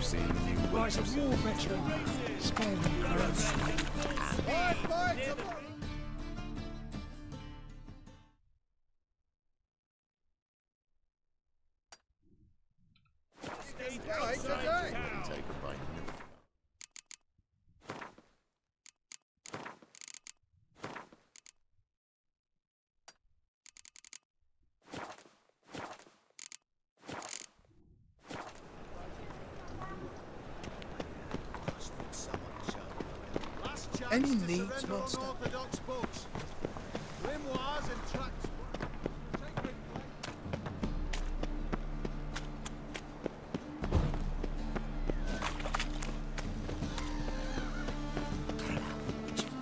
seen you Right, a war veteran. Spare me, Clarence. take a bite. Any needs, Master?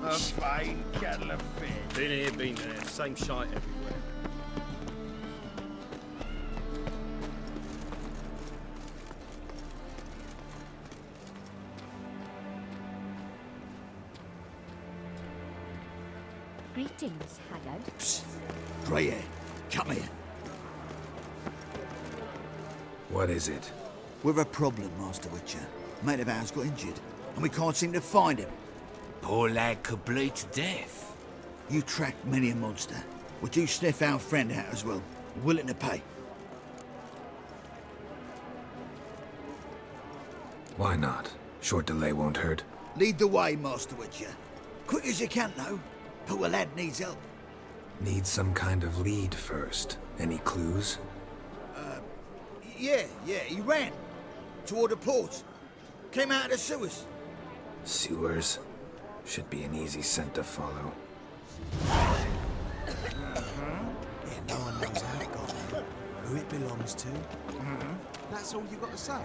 A fine kettle of fish. Been here, been there. Same shite everywhere. Greetings, Haggard. Psst. Grey hair, come here. What is it? We've a problem, Master Witcher. Mate of ours got injured, and we can't seem to find him. Poor lad could bleed to death. You tracked many a monster. Would you sniff our friend out as well? Willing to pay? Why not? Short delay won't hurt. Lead the way, Master Witcher. Quick as you can, though. Poor lad needs help. Need some kind of lead first. Any clues? Yeah, he ran. Toward the port. Came out of the sewers. Sewers? Should be an easy scent to follow. Yeah, no one knows how it got there, who it belongs to. That's all you got to say?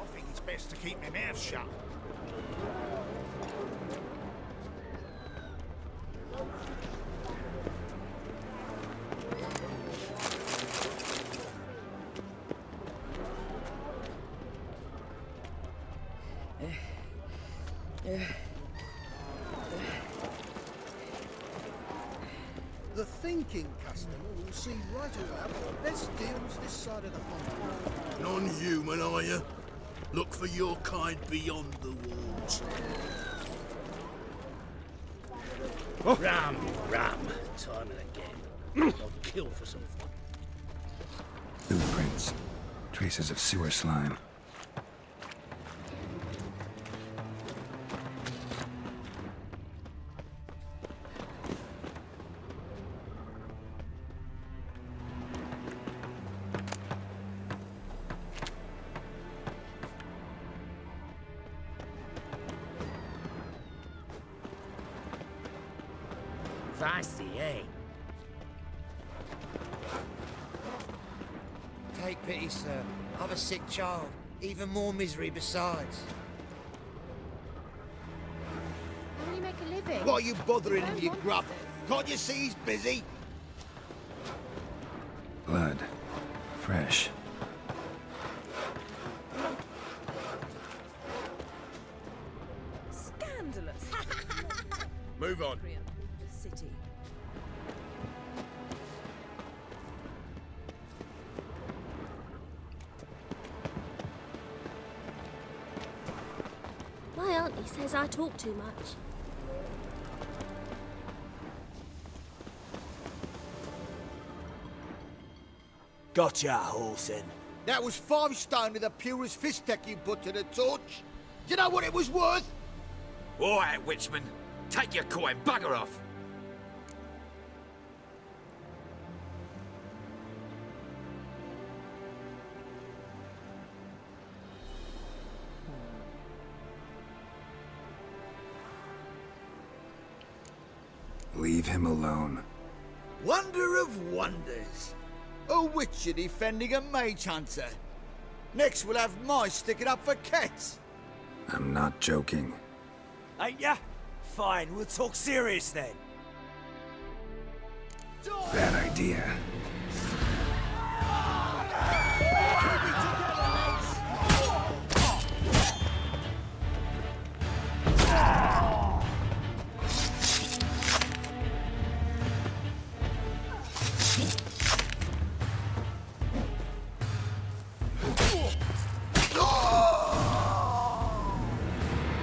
I think it's best to keep my mouth shut. The thinking customer will see right away what the best deals this side of the pond. Non-human, are you? Look for your kind beyond the walls. Ram. Time and again. I'll kill for some fun. Blueprints. Traces of sewer slime. Fancy, eh? Take pity, sir. I've a sick child. Even more misery besides. How do you make a living? Why are you bothering him, you grub? Can't you see he's busy? Blood. Fresh. Scandalous. Move on. City. My auntie says I talk too much. Gotcha, Horsen. That was 5 stone with the purest fist tech you put to the torch. Do you know what it was worth? All right, Witchman. Take your coin, bugger off. Leave him alone. Wonder of wonders. A witcher defending a mage hunter. Next we'll have mice sticking up for cats. I'm not joking. Ain't ya? Fine, we'll talk serious then. Bad idea.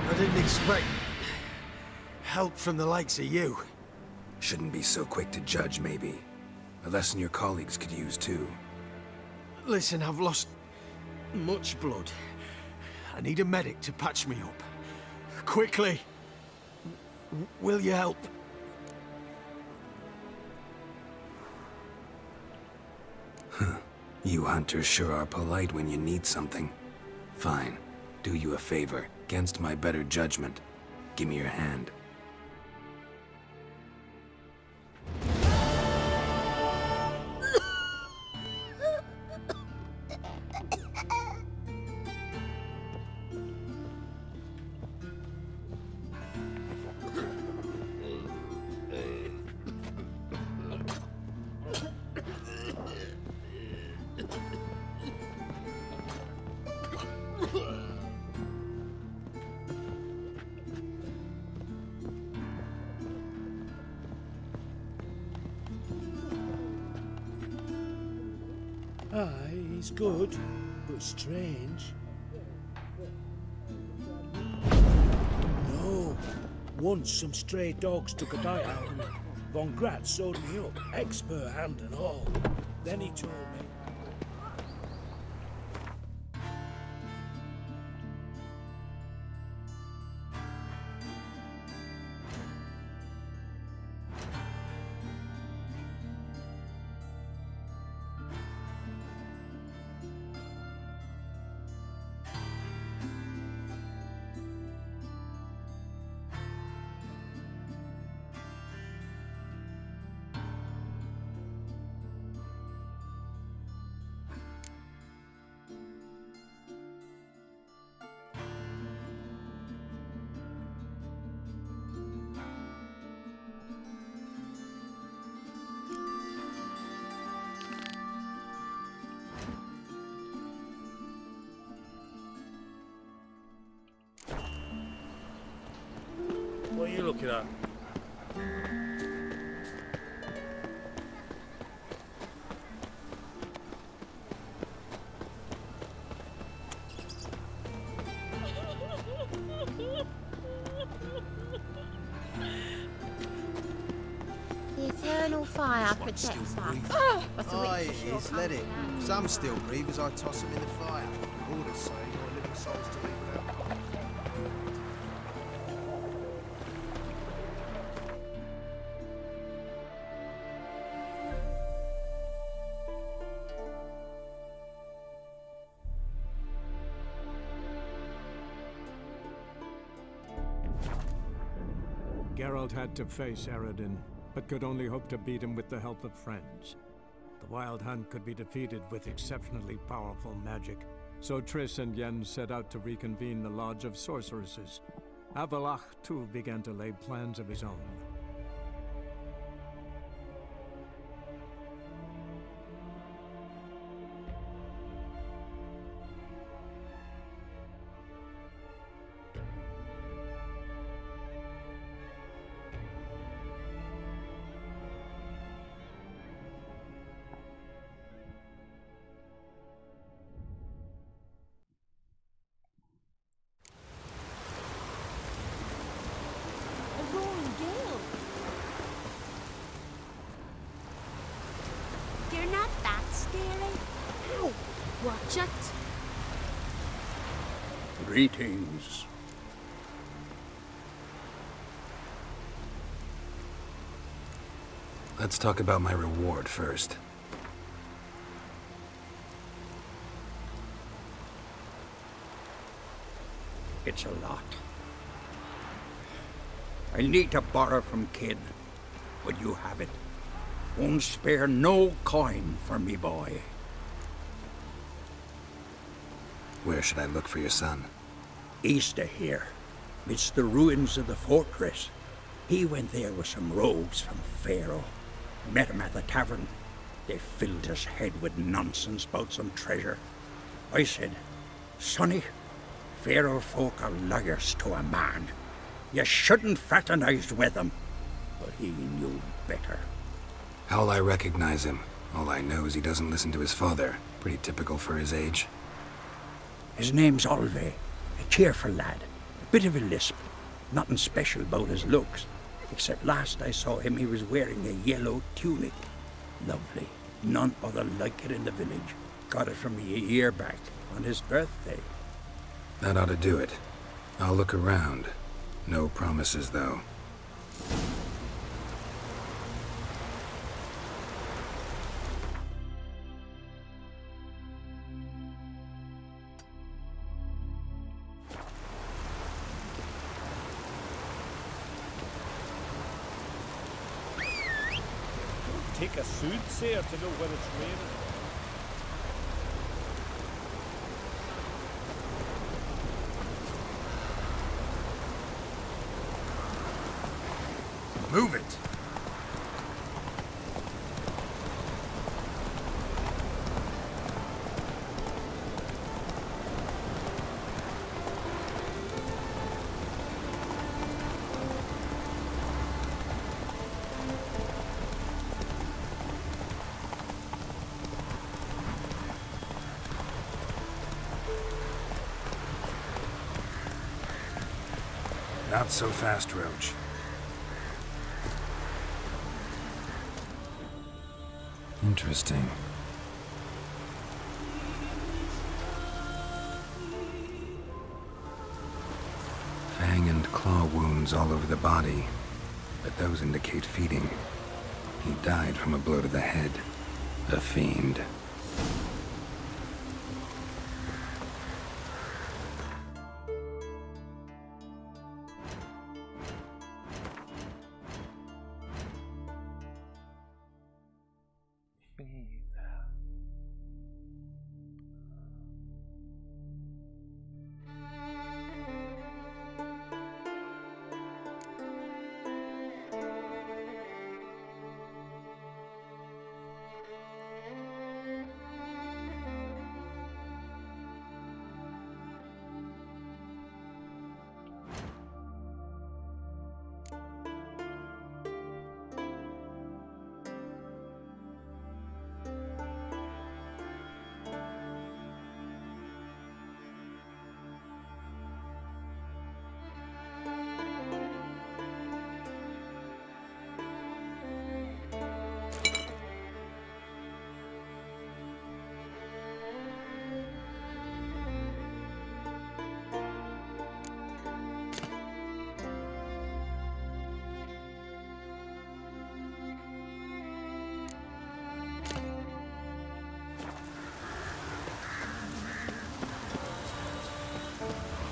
I didn't expect help from the likes of you. Shouldn't be so quick to judge, maybe. A lesson your colleagues could use, too. Listen, I've lost much blood. I need a medic to patch me up. Quickly! Will you help? You hunters sure are polite when you need something. Fine. Do you a favor. Against my better judgment. Give me your hand. Aye, he's good, but strange. No. Once some stray dogs took a bite out of me. Von Gratz sewed me up, expert hand and all. Then he told me. What are you looking at? The eternal fire protects us. Aye, it is, let it. Some still breathe as I toss them in the fire. Orders say you're living souls to be without. Geralt had to face Eredin, but could only hope to beat him with the help of friends. The Wild Hunt could be defeated with exceptionally powerful magic, so Triss and Yen set out to reconvene the Lodge of Sorceresses. Avalach, too, began to lay plans of his own. You're not that scary. Ow! Watch it. Greetings. Let's talk about my reward first. It's a lot. I need to borrow from Kid. Would you have it? Won't spare no coin for me boy. Where should I look for your son? East of here, midst the ruins of the fortress. He went there with some rogues from Pharaoh. Met him at the tavern. They filled his head with nonsense about some treasure. I said, Sonny, Pharaoh folk are liars to a man. You shouldn't fraternize with them. But he knew better. How'll I recognize him? All I know is he doesn't listen to his father. Pretty typical for his age. His name's Olve, a cheerful lad. A bit of a lisp. Nothing special about his looks. Except last I saw him, he was wearing a yellow tunic. Lovely. None other like it in the village. Got it from me a year back, on his birthday. That ought to do it. I'll look around. No promises, though. Take a soothsayer to know when it's raining. Move it! Not so fast, Roach. Interesting. Fang and claw wounds all over the body, but those indicate feeding. He died from a blow to the head. A fiend.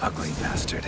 Ugly bastard.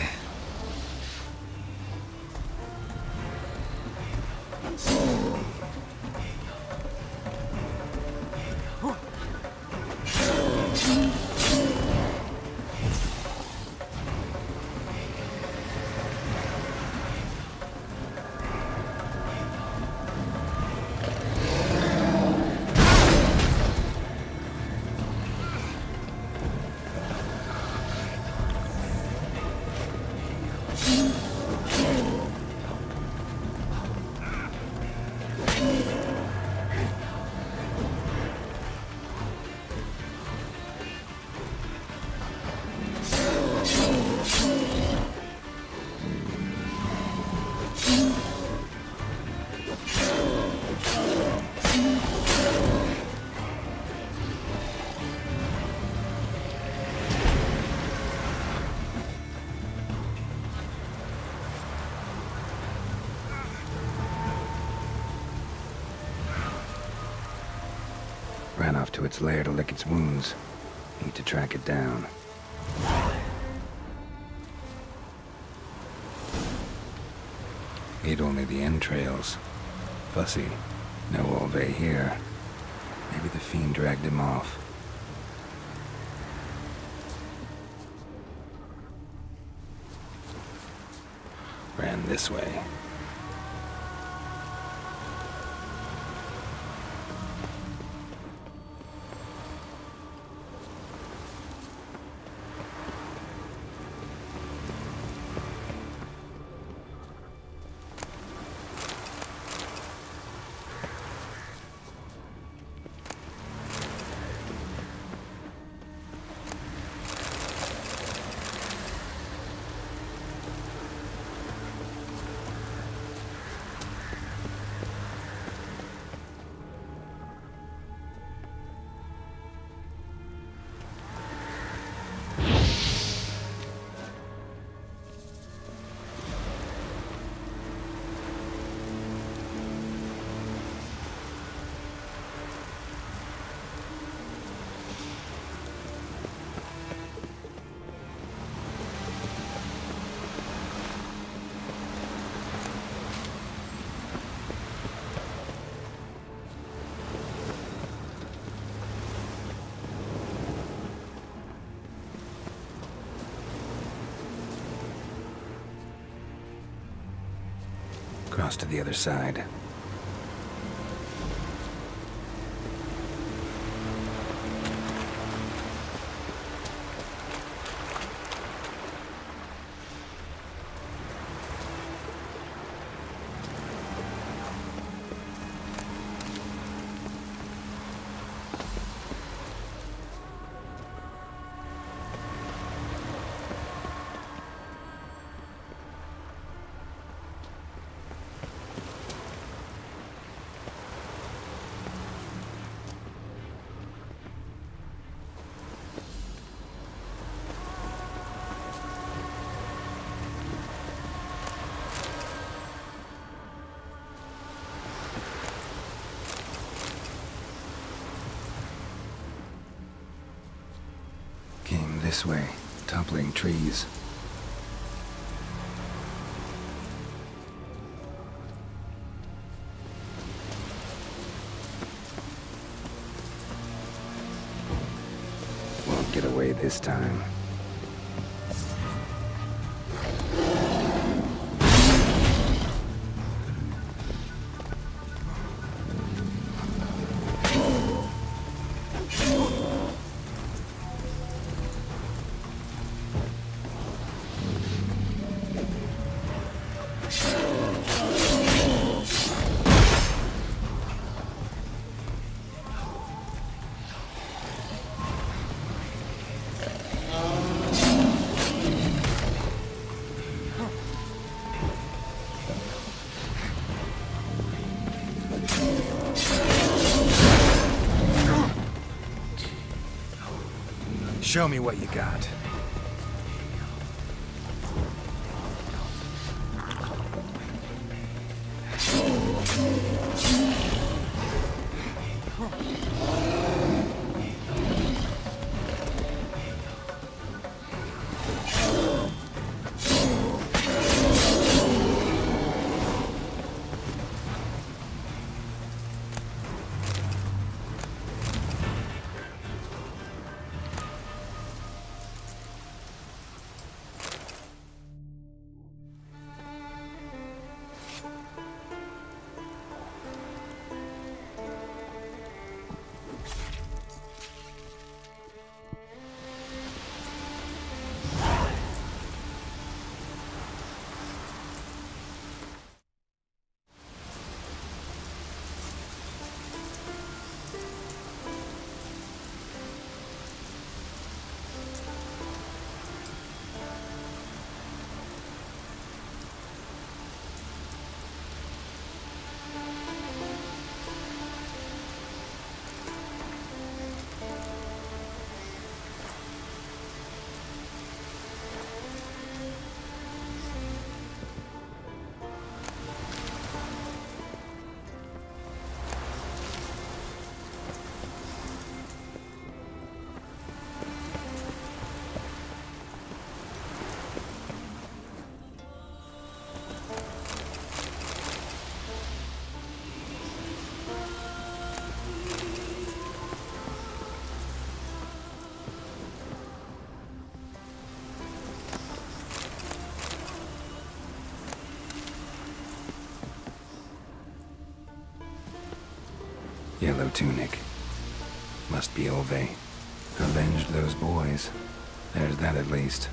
Ran off to its lair to lick its wounds. Need to track it down. Ate only the entrails. Fussy. No Olve here. Maybe the fiend dragged him off. ran this way. Cross to the other side. Came this way, toppling trees. Won't get away this time. Show me what you got. Yellow tunic. Must be Ove. Avenged those boys. There's that at least.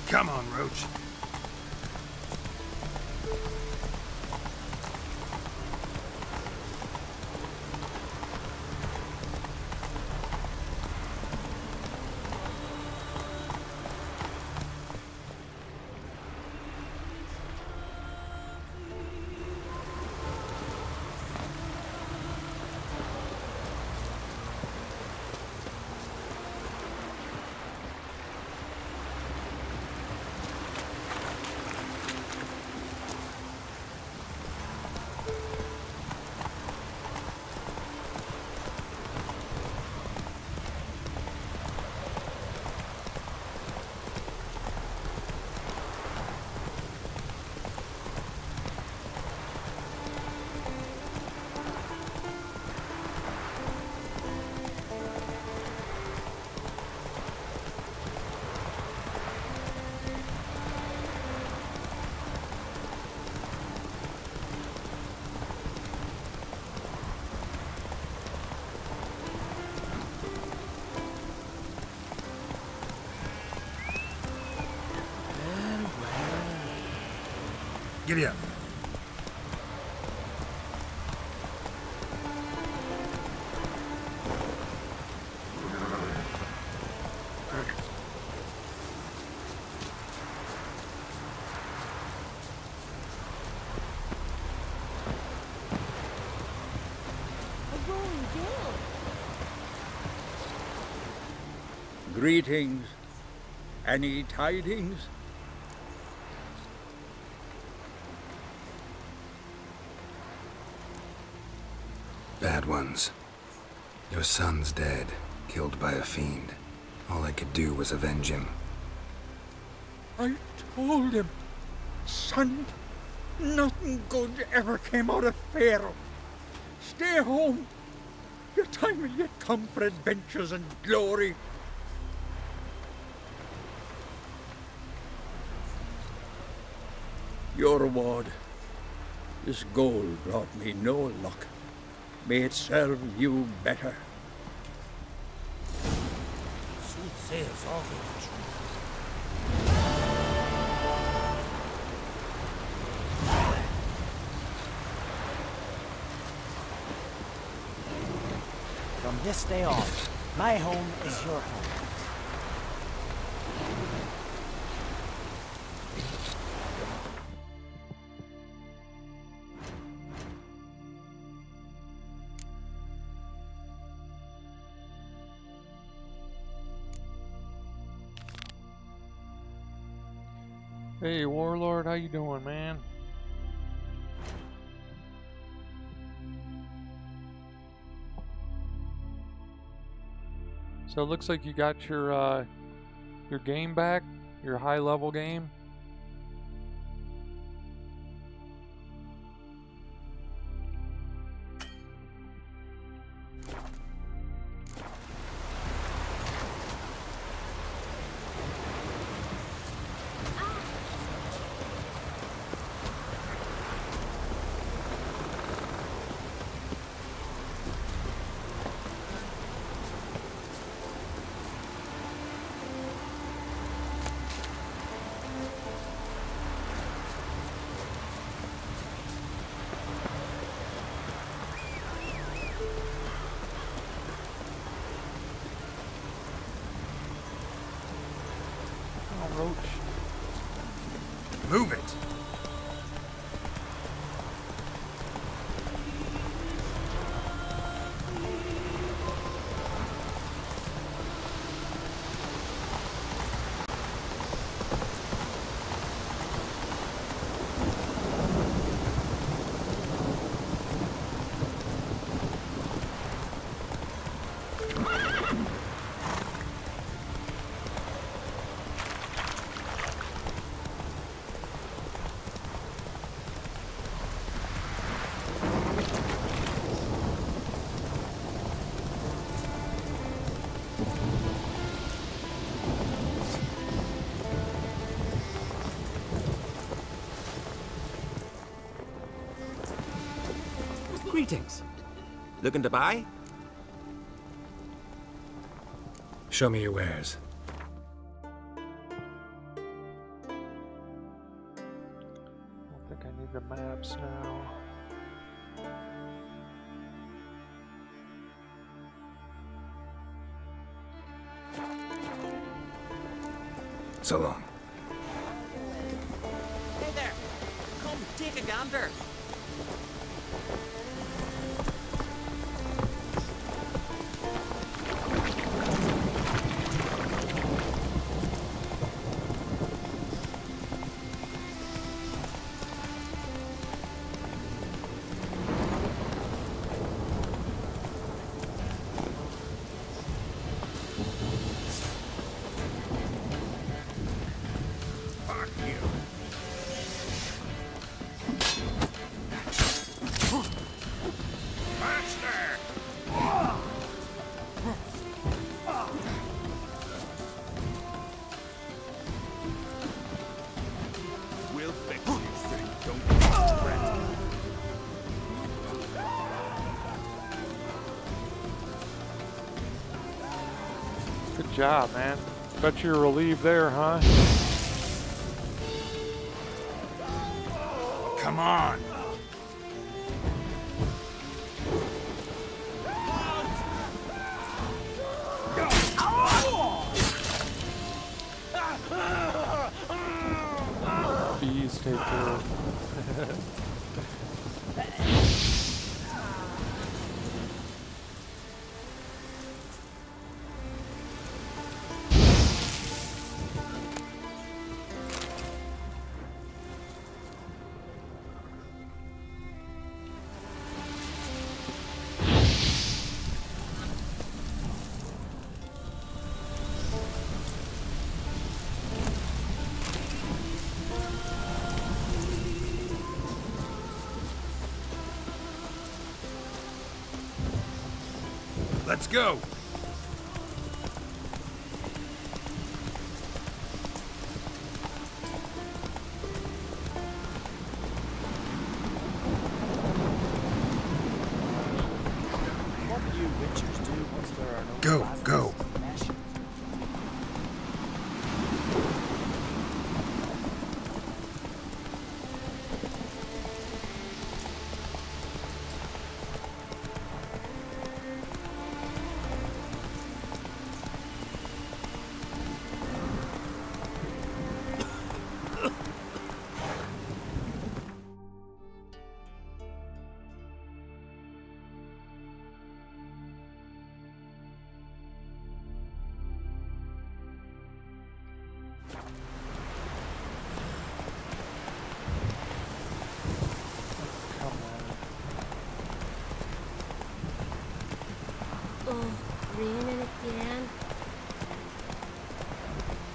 Come on, Roach. Giddy up. Greetings. Any tidings? Bad ones. Your son's dead, killed by a fiend. All I could do was avenge him. I told him, son, nothing good ever came out of Pharaoh. Stay home. Your time will yet come for adventures and glory. Your reward. This gold brought me no luck. May it serve you better. Soothsayers are the truth. From this day on, my home is your home. Hey, Warlord, how you doing, man? So it looks like you got your game back, your high-level game. Move it. Greetings. Looking to buy? Show me your wares. I think I need the maps now. So long. Hey there! Come take a gander! Good job, man. Bet you're relieved there, huh? Come on. Bees take care of. Let's go. What do you witchers do once there are no Go, rivals go. and meshes? Oh, raining again.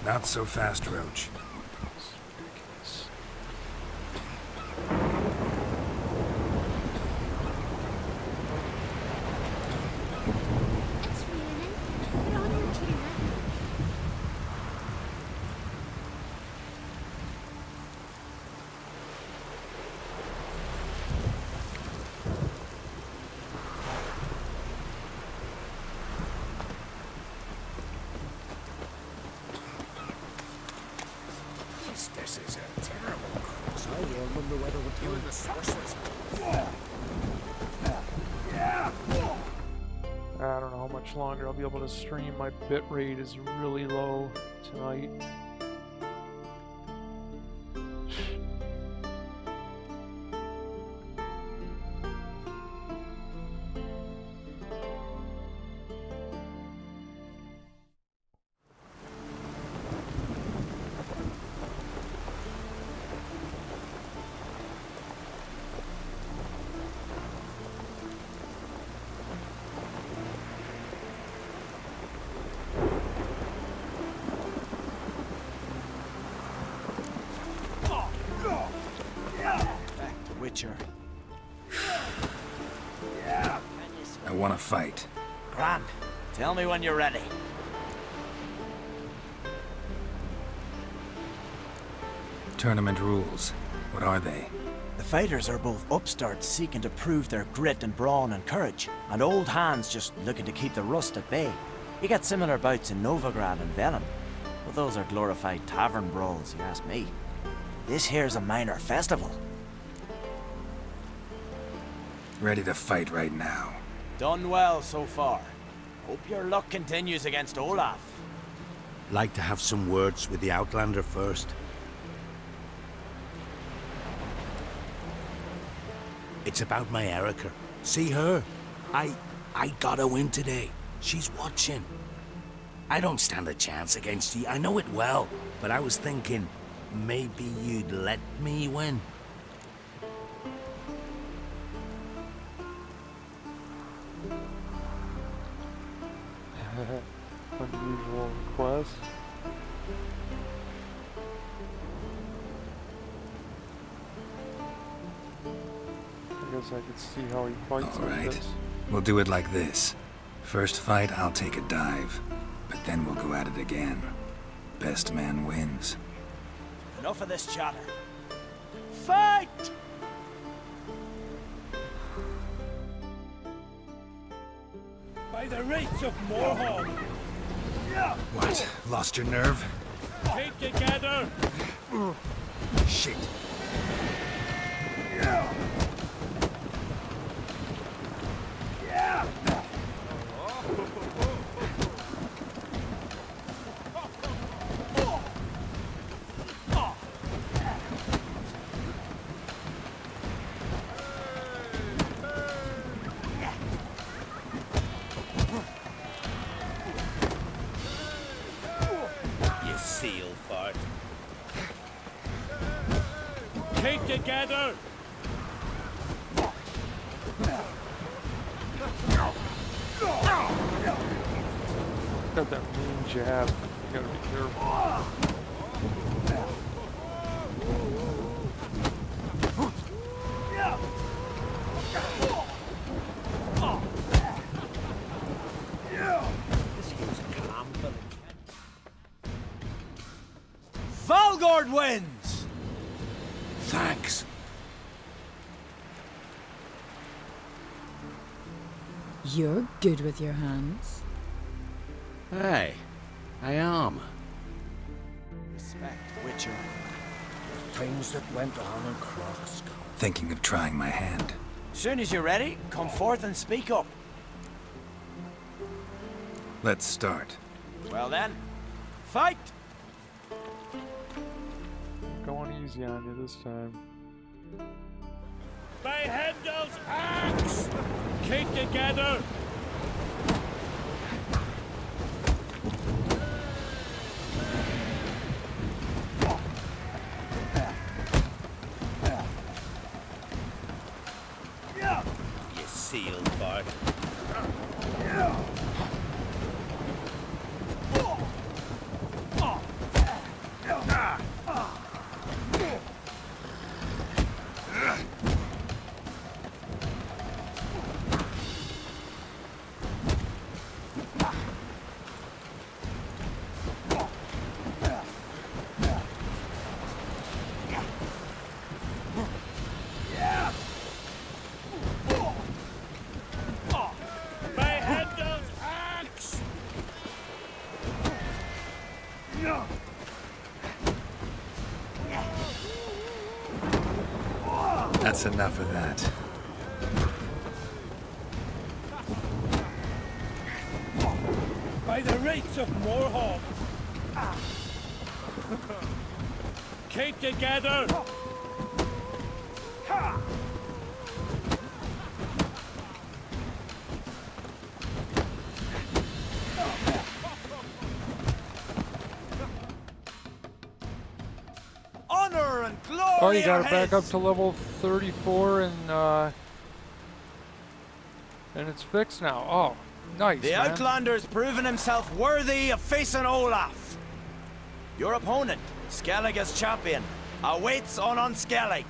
Not so fast, Roach. It's raining. Get on over to your left. This is a terrible cross. I don't remember whether we're You and the sorceress. I don't know how much longer I'll be able to stream. My bit rate is really low tonight. Back to Witcher. I want to fight. Grand. Tell me when you're ready. Tournament rules. What are they? The fighters are both upstarts seeking to prove their grit and brawn and courage, and old hands just looking to keep the rust at bay. You get similar bouts in Novigrad and Velen, but those are glorified tavern brawls, you ask me. This here's a minor festival. Ready to fight right now. Done well so far. Hope your luck continues against Olaf. Like to have some words with the Outlander first. It's about my Erica. See her? I got a win today. She's watching. I don't stand a chance against you. I know it well. But I was thinking, maybe you'd let me win. Unusual request. I guess I could see how he fights like this. We'll do it like this. First fight, I'll take a dive. But then we'll go at it again. Best man wins. Enough of this chatter. Fight! By the rights of Morhaug! What? Lost your nerve? Keep together! Shit. You seal fart. Keep together! Got that mean jab. You gotta be careful. Valgord wins! Thanks. You're good with your hands. Hey, I am. Respect, Witcher. Things that went on in Cross. Thinking of trying my hand. Soon as you're ready, come forth and speak up. Let's start. Well then, fight! Going easy on you this time. By Hendel's axe! Keep together! You seal fart. By Hendel's axe! That's enough of that. By the rights of Morhaug! Keep together! Honor and glory! Oh, you got it back up to level 34 and it's fixed now. Oh, nice, The man. Outlander's proven himself worthy of facing Olaf. Your opponent, Skellig as champion, awaits on Unskellig.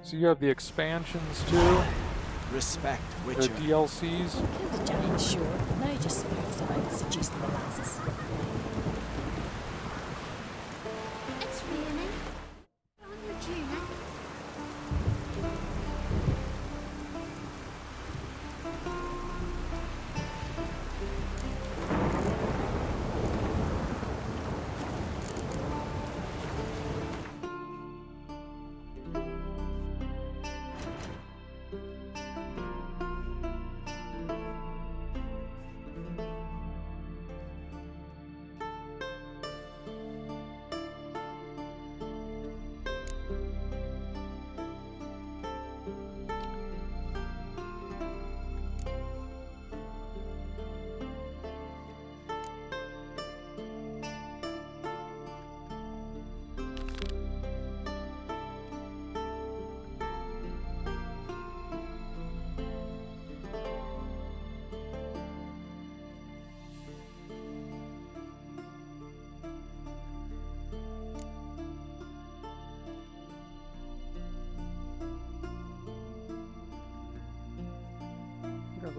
So you have the expansions too? Respect, The Witcher. DLCs? Killed a giant, sure. Now just smells about seducing the lasses. It's raining.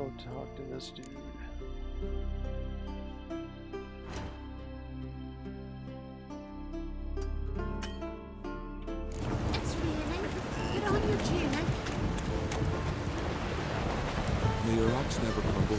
go talk to this dude. It's raining. Get on your tunic. May your rocks never crumble.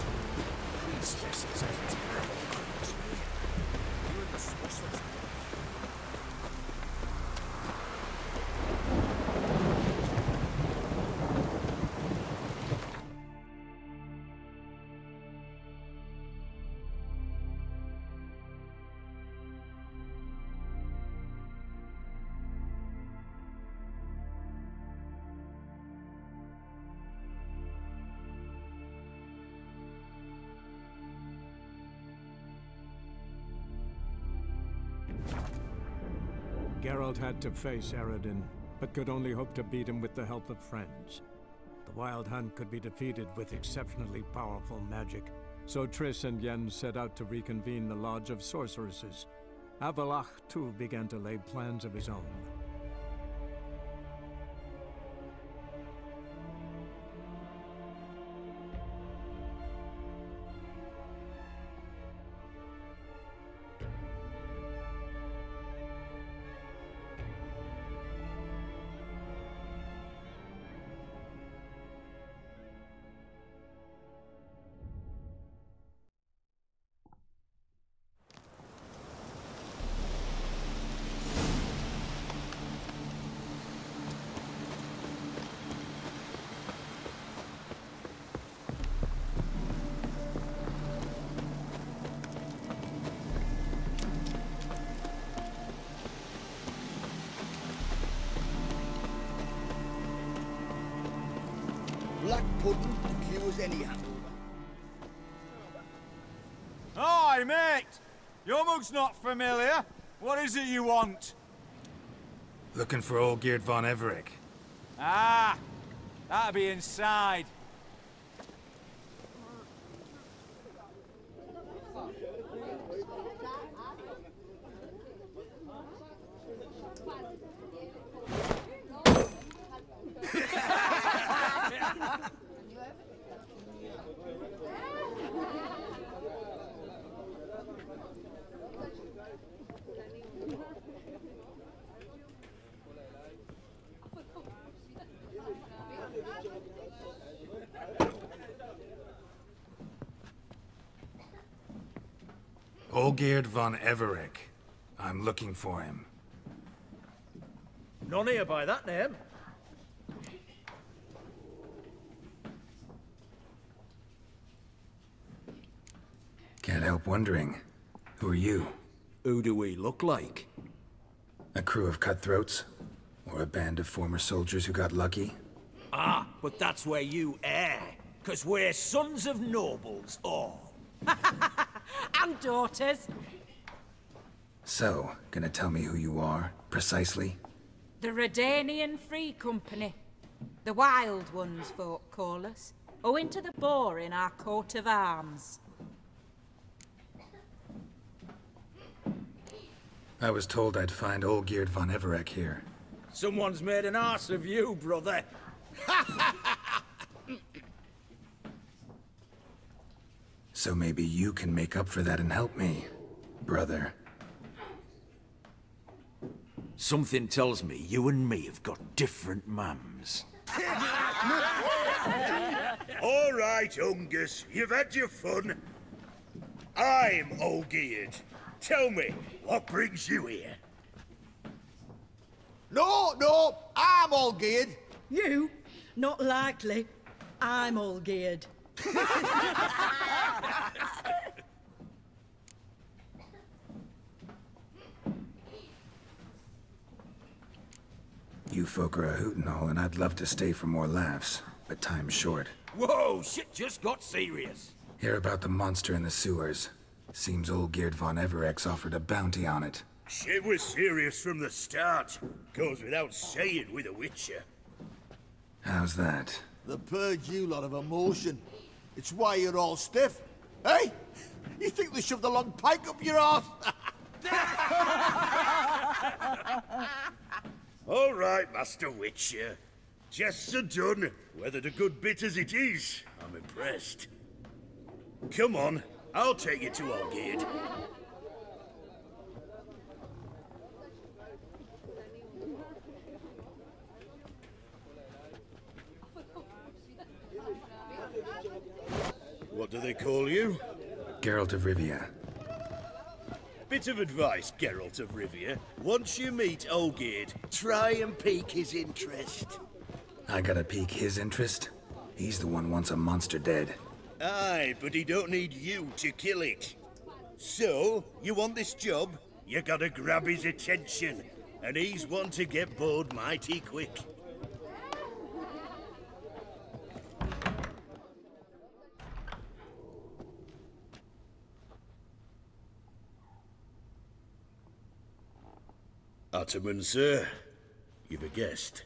Geralt had to face Eredin, but could only hope to beat him with the help of friends. The Wild Hunt could be defeated with exceptionally powerful magic, so Triss and Yen set out to reconvene the Lodge of Sorceresses. Avalach, too, began to lay plans of his own. Black pudding cures any hangover. Hi, mate! Your mug's not familiar. What is it you want? Looking for old Geert von Everec. Ah! That'll be inside. Olgierd von Everec. I'm looking for him. None here by that name. Can't help wondering. Who are you? Who do we look like? A crew of cutthroats? Or a band of former soldiers who got lucky? Ah, but that's where you err. 'Cause we're sons of nobles, all. And daughters. So, gonna tell me who you are, precisely? The Redanian Free Company. The Wild Ones, folk call us. Owing to the boar in our coat of arms. I was told I'd find Olgierd von Everec here. Someone's made an arse of you, brother. So maybe you can make up for that and help me, brother. Something tells me you and me have got different mums. All right, Ungus, you've had your fun. I'm Olgierd. Tell me, what brings you here? No, I'm all geared. You? Not likely. I'm all geared. You folk are a hoot and all, and I'd love to stay for more laughs, but time's short. Whoa, shit just got serious. Hear about the monster in the sewers. Seems Olgierd von Everec's offered a bounty on it. Shit was serious from the start. Goes without saying with a Witcher. How's that? The purge you lot of emotion. It's why you're all stiff. Hey? You think they shoved a long pike up your arse? All right, Master Witcher. Jests are done. Weathered a good bit as it is. I'm impressed. Come on, I'll take you to Olgierd. What do they call you? Geralt of Rivia. Bit of advice, Geralt of Rivia. Once you meet Olgierd, try and pique his interest. I gotta pique his interest? He's the one wants a monster dead. Aye, but he don't need you to kill it. So, you want this job? You gotta grab his attention. And he's one to get bored mighty quick. Ottoman, sir. You've a guest.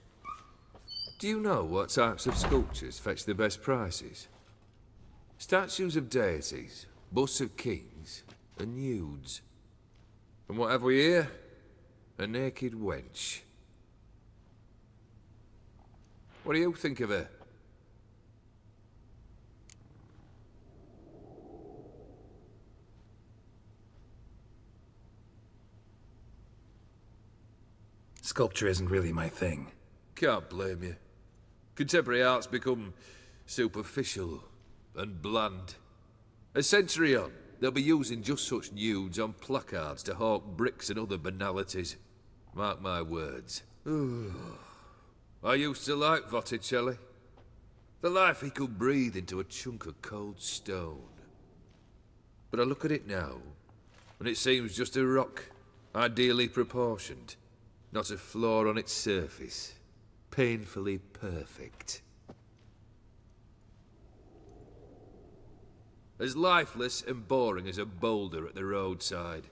Do you know what types of sculptures fetch the best prices? Statues of deities, busts of kings, and nudes. And what have we here? A naked wench. What do you think of her? Sculpture isn't really my thing. Can't blame you. Contemporary art's become superficial and bland. A century on, they'll be using just such nudes on placards to hawk bricks and other banalities. Mark my words. I used to like Botticelli. The life he could breathe into a chunk of cold stone. But I look at it now, and it seems just a rock, ideally proportioned. Not a flaw on its surface. Painfully perfect. As lifeless and boring as a boulder at the roadside.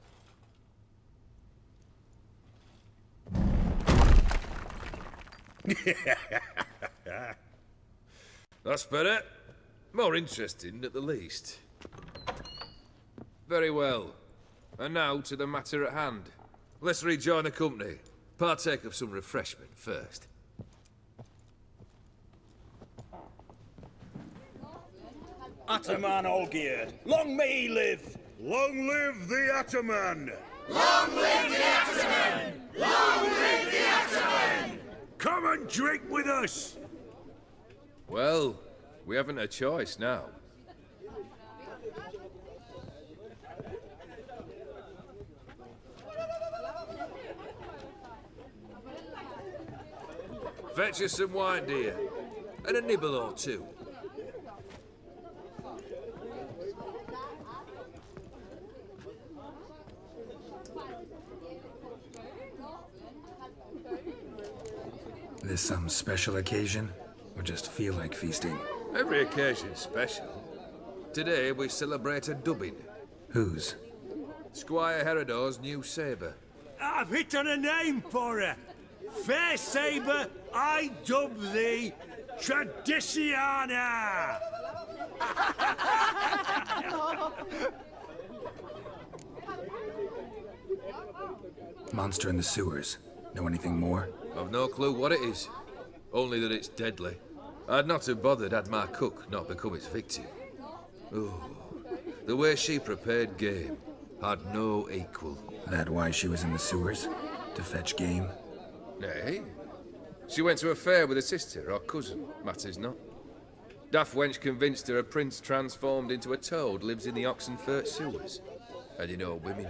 That's better. More interesting, at the least. Very well. And now to the matter at hand. Let's rejoin the company. Partake of some refreshment first. Ataman Olgierd, long may he live! Long live the Ataman! Long live the Ataman! Long live the Ataman! Come and drink with us! Well, we haven't a choice now. Fetch us some wine, dear. And a nibble or two. This some special occasion? Or just feel like feasting? Every occasion's special. Today we celebrate a dubbing. Whose? Squire Herodor's new sabre. I've hit on a name for her. Fair Sabre, I dub thee Tradiciana! Monster in the sewers. Know anything more? I've no clue what it is. Only that it's deadly. I'd not have bothered had my cook not become its victim. Oh, the way she prepared game had no equal. That why she was in the sewers? To fetch game? Nay. She went to a fair with a sister or cousin, matters not. Daft wench convinced her a prince transformed into a toad lives in the Oxenfurt sewers. And you know women.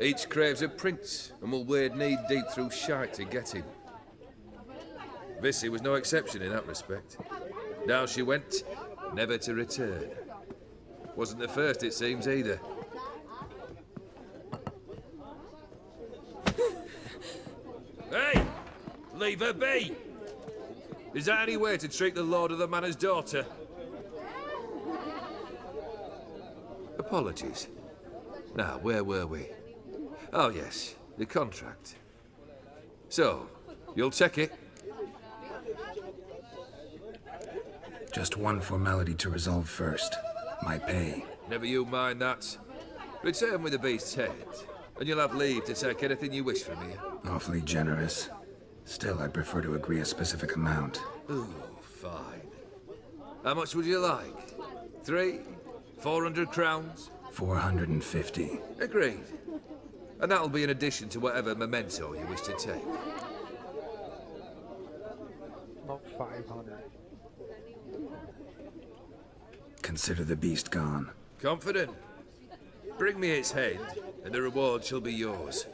Each craves a prince and will wade knee-deep through shite to get him. Vissy was no exception in that respect. Down she went, never to return. Wasn't the first, it seems, either. Hey! Leave her be! Is that any way to treat the Lord of the Manor's daughter? Apologies. Now, where were we? Oh, yes, the contract. So, you'll check it? Just one formality to resolve first. My pay. Never you mind that. Return with the beast's head, and you'll have leave to take anything you wish from here. Awfully generous. Still, I'd prefer to agree a specific amount. Ooh, fine. How much would you like? 3? 400 crowns? 450. Agreed. And that'll be in addition to whatever memento you wish to take. About 500. Consider the beast gone. Confident? Bring me its head, and the reward shall be yours.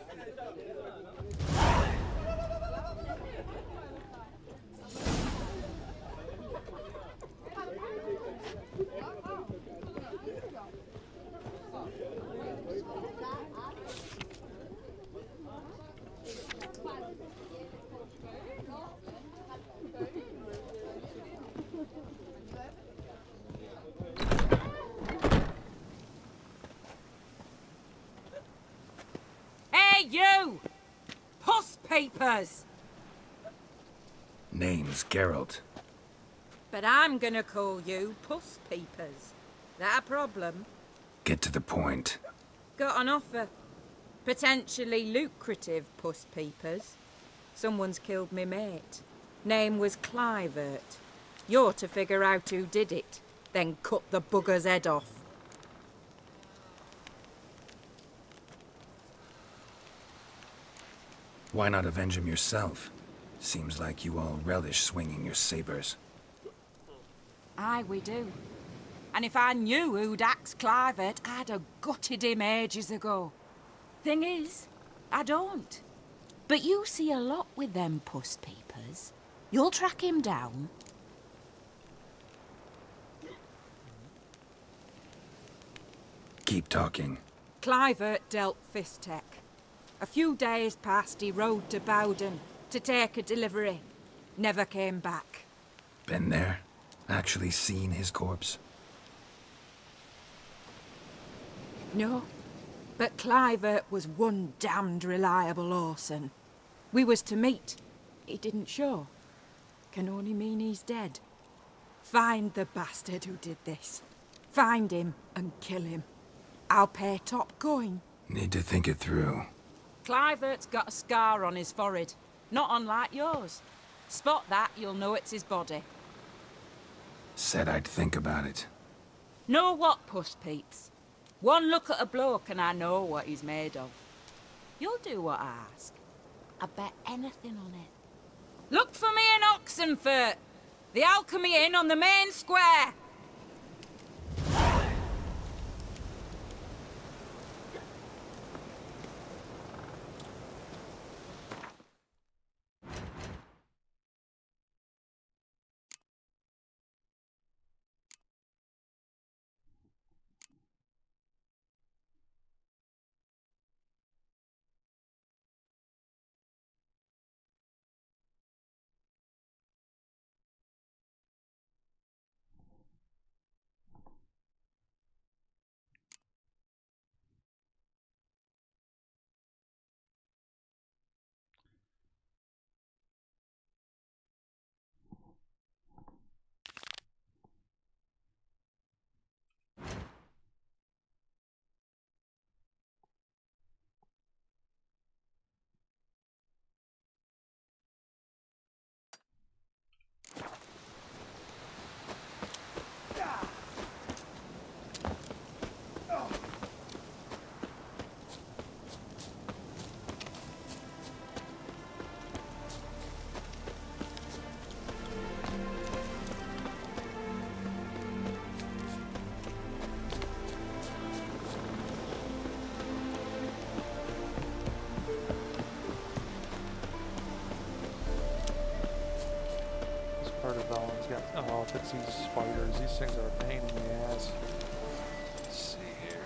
Hey, you! Puss papers! Name's Geralt. But I'm gonna call you Puss Peepers. That a problem? Get to the point. Got an offer. Potentially lucrative Puss Peepers. Someone's killed me mate. Name was Clivert. You're to figure out who did it, then cut the bugger's head off. Why not avenge him yourself? Seems like you all relish swinging your sabers. Aye, we do. And if I knew who'd axed Clivert, I'd have gutted him ages ago. Thing is, I don't. But you see a lot with them Puss Peepers. You'll track him down. Keep talking. Clivert dealt Fistek. A few days past, he rode to Bowden to take a delivery. Never came back. Been there? Actually seen his corpse? No, but Clivert was one damned reliable Orson. We was to meet. He didn't show. Can only mean he's dead. Find the bastard who did this. Find him and kill him. I'll pay top coin. Need to think it through. Clivert's got a scar on his forehead, not unlike yours. Spot that, you'll know it's his body. Said I'd think about it. Know what, Puss Peeps? One look at a bloke and I know what he's made of. You'll do what I ask. I bet anything on it. Look for me in Oxenfurt. The Alchemy Inn on the main square. Part of Valen's got. Oh, if it's these spiders, these things are a pain in the ass. Let's see here.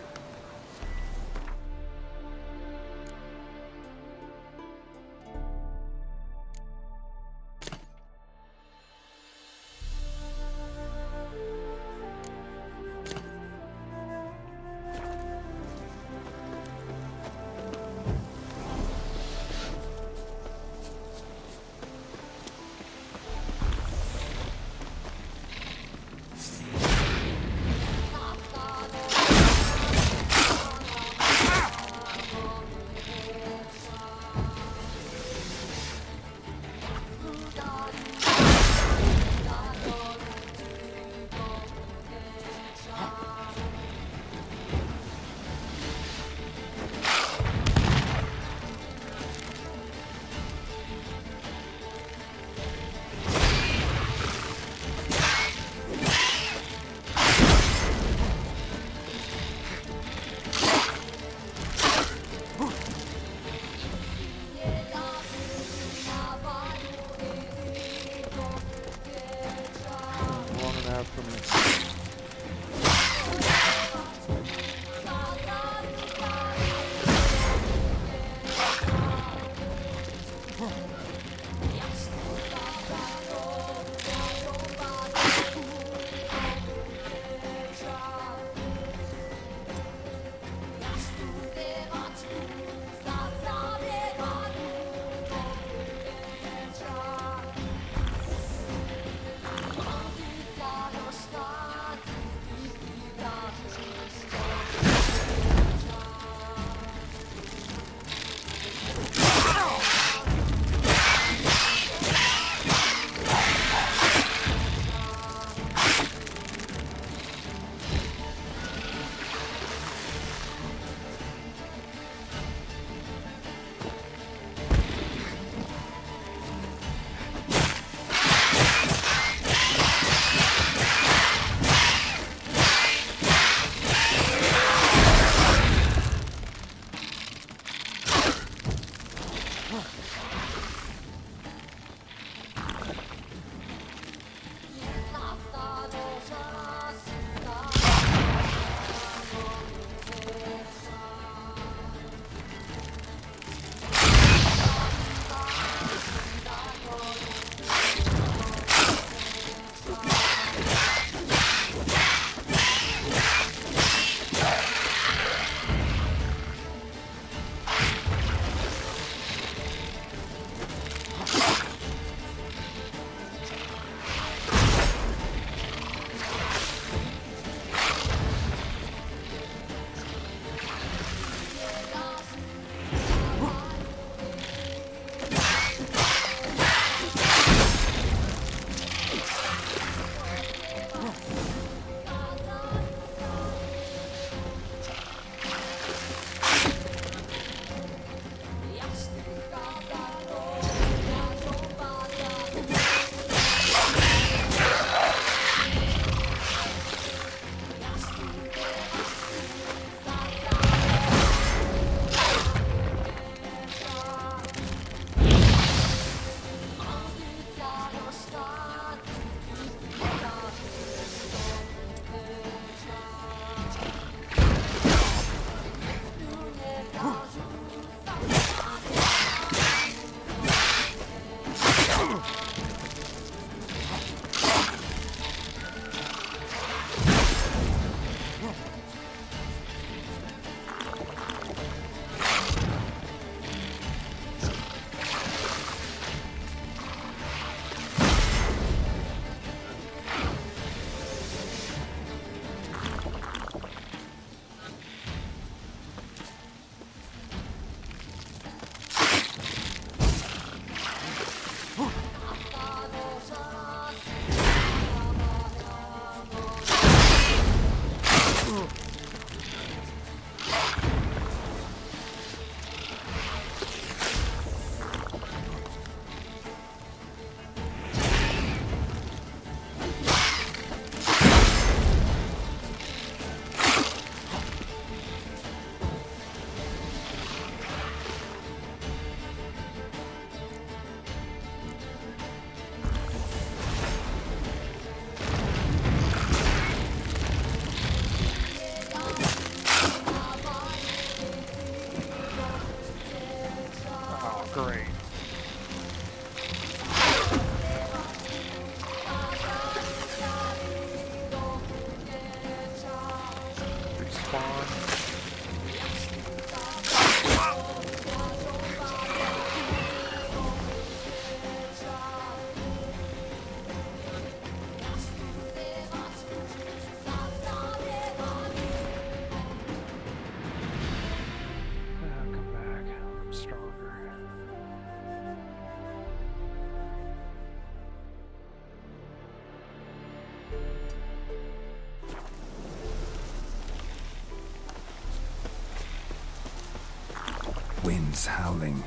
winds howling.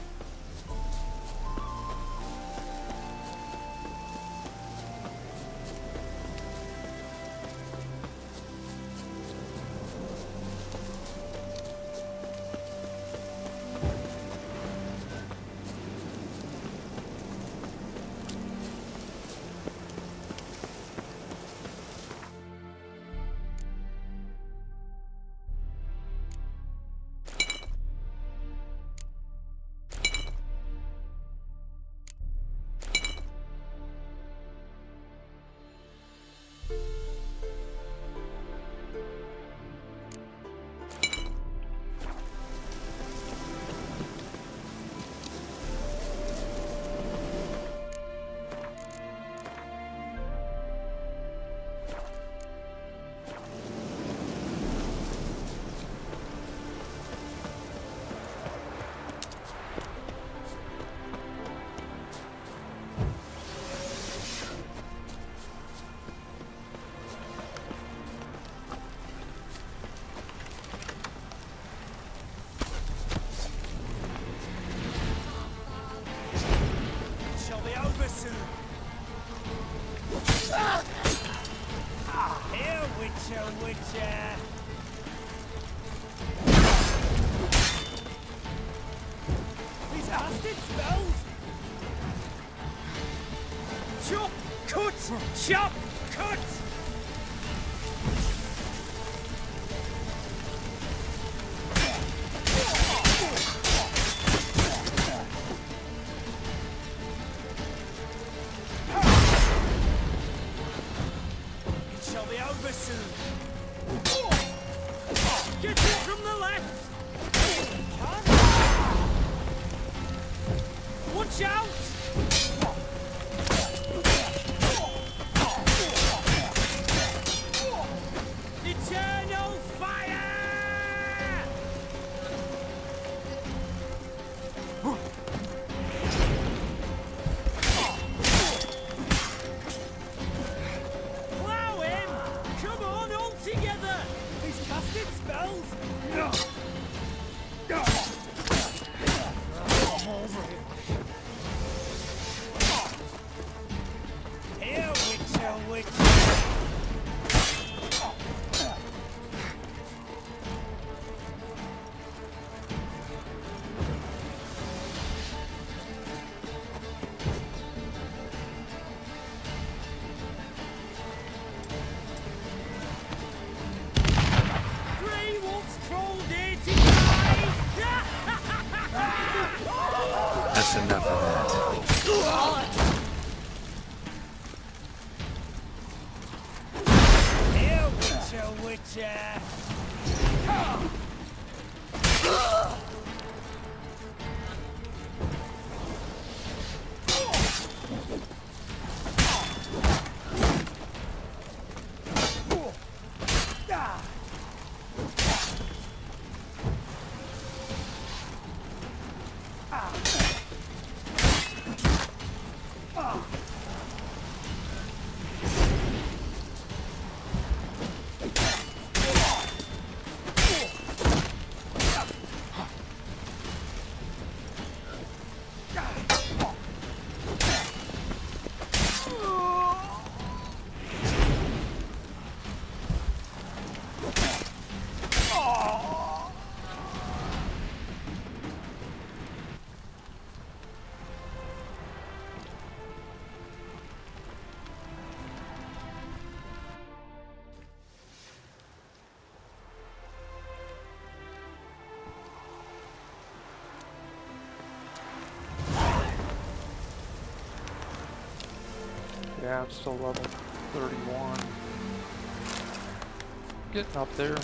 Chop! Cut! It shall be over soon. Get it from the left! Watch out! Eternal fire! Plow him! Come on, all together! He's casted spells! Here, Witcher, Witcher! That's enough of that. Here, Witcher, Witcher! Yeah, I'm still level 31. Getting up there.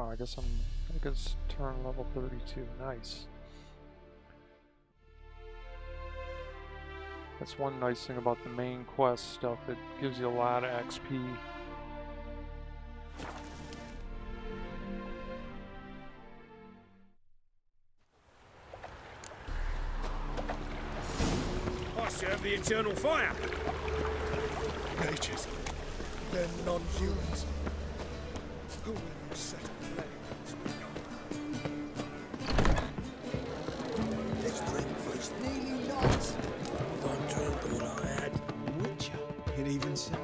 I guess I guess turn level 32. Nice. That's one nice thing about the main quest stuff. It gives you a lot of XP. I serve the eternal fire. Mages. They're non-humans. Who will you set ablaze? Let's drink for it's nearly night. One drink all I had. Witcher, it even said.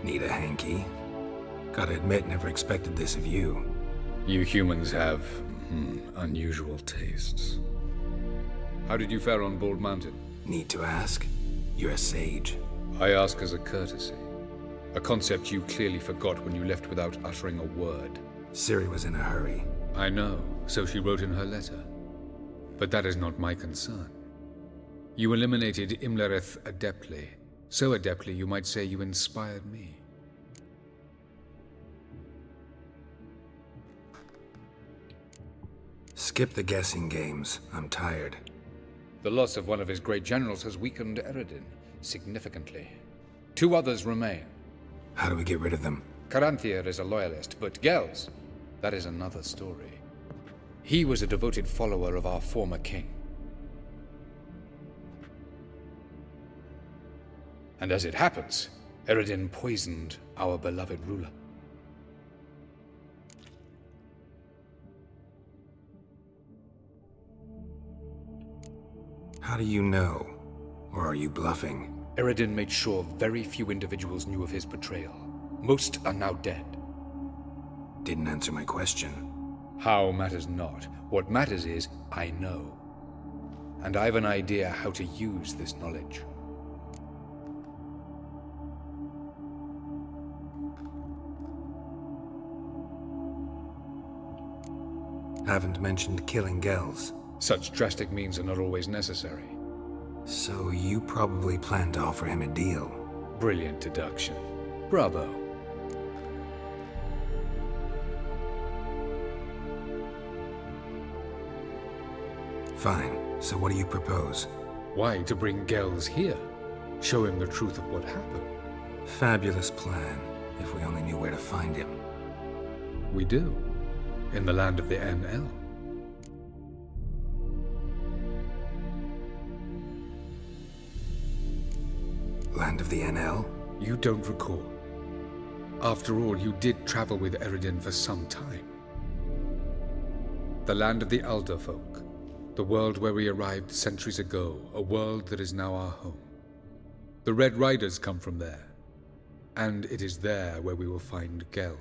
Need a hanky? Gotta admit, never expected this of you. You humans have, unusual tastes. How did you fare on Bald Mountain? Need to ask? You're a sage. I ask as a courtesy. A concept you clearly forgot when you left without uttering a word. Ciri was in a hurry. I know, so she wrote in her letter. But that is not my concern. You eliminated Imlerith adeptly. So adeptly, you might say you inspired me. Skip the guessing games. I'm tired. The loss of one of his great generals has weakened Eredin significantly. 2 others remain. How do we get rid of them? Caranthir is a loyalist, but Gels, that is another story. He was a devoted follower of our former king. And as it happens, Eredin poisoned our beloved ruler. How do you know? Or are you bluffing? Eredin made sure very few individuals knew of his betrayal. Most are now dead. Didn't answer my question. How matters not. What matters is, I know. And I've an idea how to use this knowledge. Haven't mentioned killing Gels. Such drastic means are not always necessary. So you probably plan to offer him a deal. Brilliant deduction. Bravo. Fine. So what do you propose? Why, to bring Gels here. Show him the truth of what happened. Fabulous plan, if we only knew where to find him. We do. In the land of the NL. Land of the NL? You don't recall. After all, you did travel with Eredin for some time. The land of the Alder folk. The world where we arrived centuries ago. A world that is now our home. The Red Riders come from there. And it is there where we will find Gels.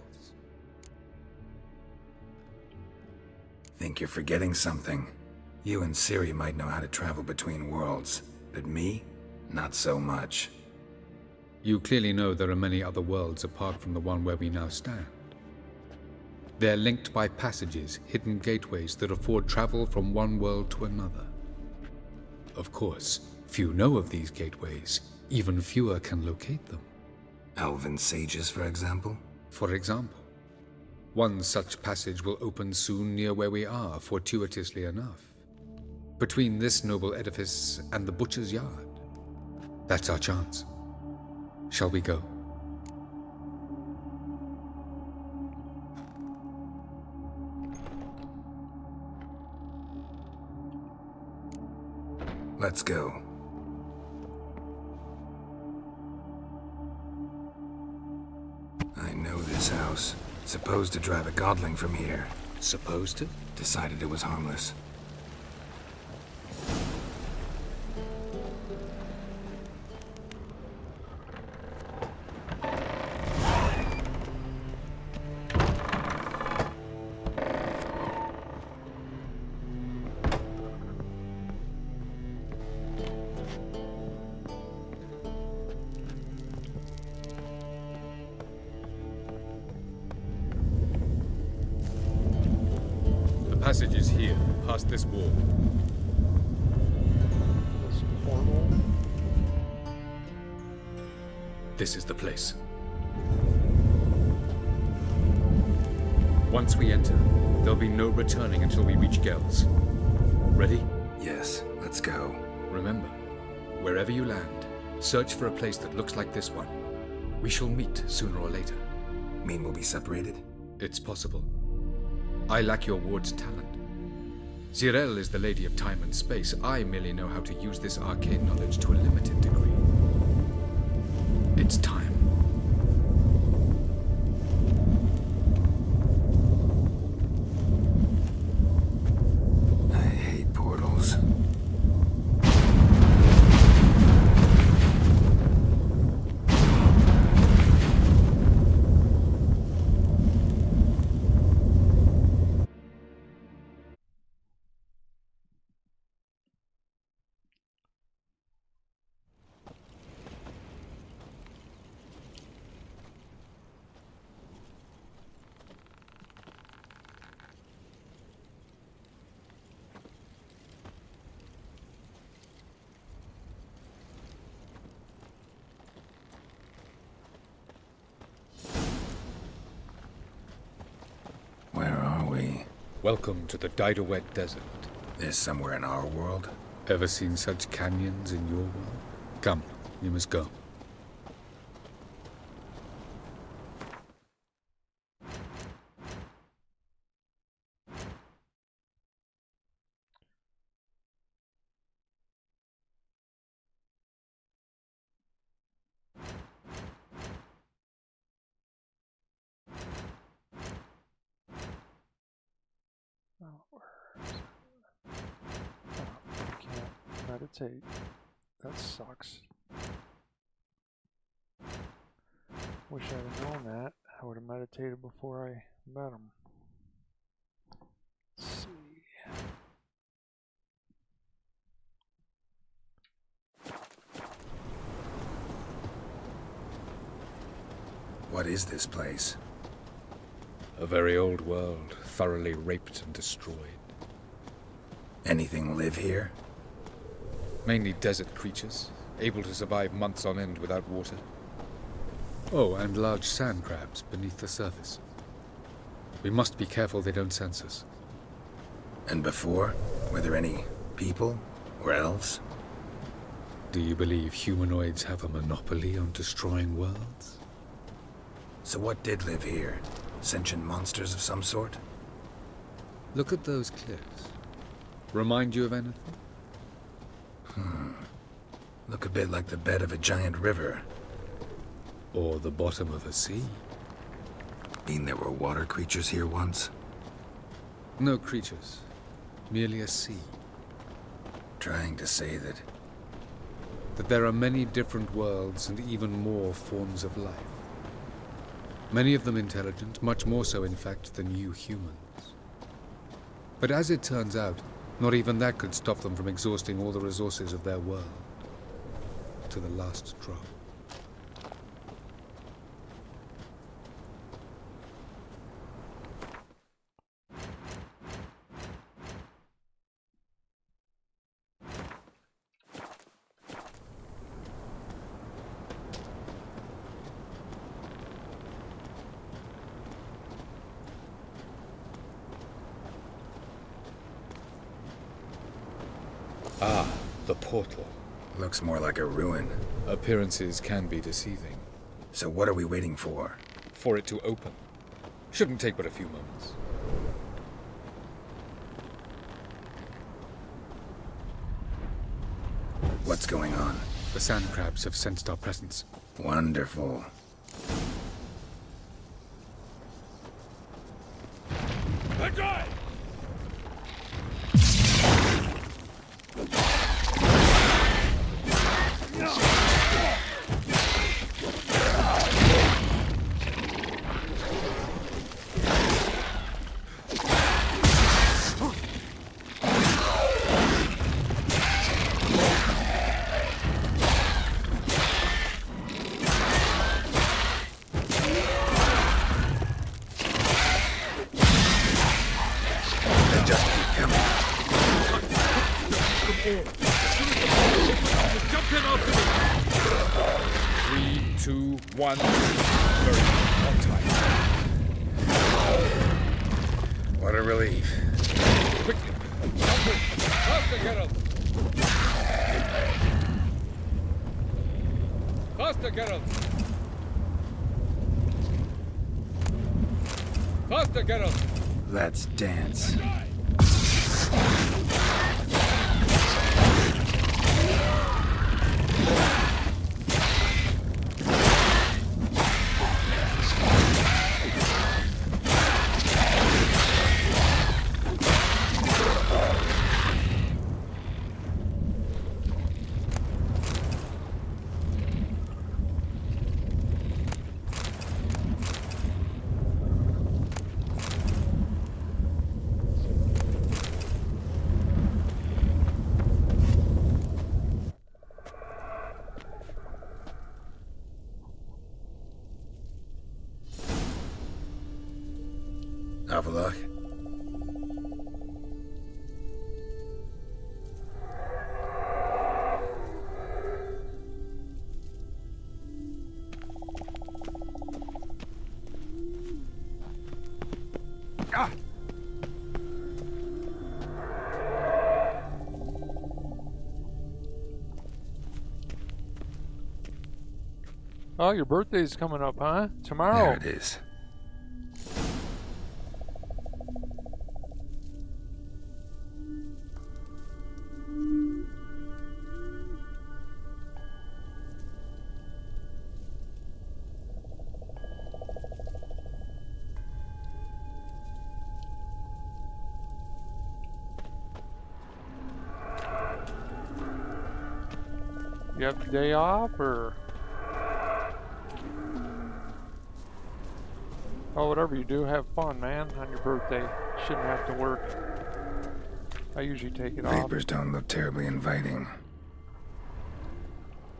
Think you're forgetting something. You and Ciri might know how to travel between worlds, but me? Not so much. You clearly know there are many other worlds apart from the one where we now stand. They're linked by passages, hidden gateways that afford travel from one world to another. Of course, few know of these gateways. Even fewer can locate them. Elven sages, for example? For example. One such passage will open soon near where we are, fortuitously enough. Between this noble edifice and the butcher's yard. That's our chance. Shall we go? Let's go. I know this house. Supposed to drive a godling from here. Supposed to? Decided it was harmless. passage is here, past this wall. This portal. This is the place. Once we enter, there'll be no returning until we reach Gels. Ready? Yes, let's go. Remember, wherever you land, search for a place that looks like this one. We shall meet sooner or later. Mean we'll be separated? It's possible. I lack your ward's talent. Zirel is the Lady of Time and Space. I merely know how to use this arcane knowledge to a limited degree. It's time. I hate portals. Welcome to the Didowet Desert. This somewhere in our world? Ever seen such canyons in your world? Come, you must go. Meditate. That sucks. Wish I had known that. I would have meditated before I met him. Let's see. What is this place? A very old world, thoroughly raped and destroyed. Anything live here? Mainly desert creatures, able to survive months on end without water. Oh, and large sand crabs beneath the surface. We must be careful they don't sense us. And before? Were there any people or elves? Do you believe humanoids have a monopoly on destroying worlds? So what did live here? Sentient monsters of some sort? Look at those cliffs. Remind you of anything? Look a bit like the bed of a giant river. Or the bottom of a sea. Mean there were water creatures here once? No creatures. Merely a sea. Trying to say that there are many different worlds and even more forms of life. Many of them intelligent, much more so in fact than you humans. But as it turns out, not even that could stop them from exhausting all the resources of their world. To the last drop. Ah, the portal. Looks more like a ruin. Appearances can be deceiving. So what are we waiting for? For it to open. Shouldn't take but a few moments. What's going on? The sand crabs have sensed our presence. Wonderful. 2, 1. Very on time. What a relief. Quickly! Quick! Faster, Geralt! Faster, Geralt! Faster, Geralt! Let's dance. Have a look. Ah! Oh, your birthday's coming up, huh? Tomorrow. There it is. You have the day off, or? Oh, whatever you do, have fun, man, on your birthday. Shouldn't have to work. I usually take it off. Vapors don't look terribly inviting.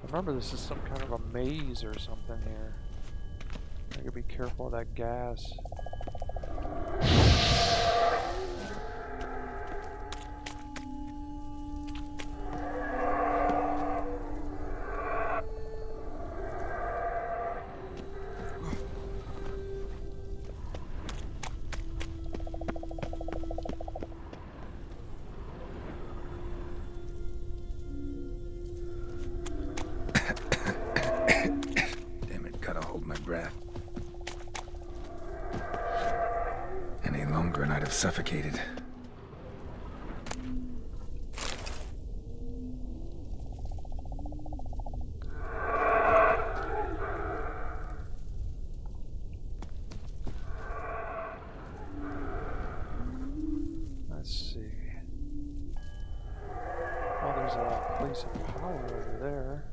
Remember, this is some kind of a maze or something here. I gotta be careful of that gas. Damn it, gotta hold my breath. Any longer and I'd have suffocated. Let's see. Oh, there's a place of power over there.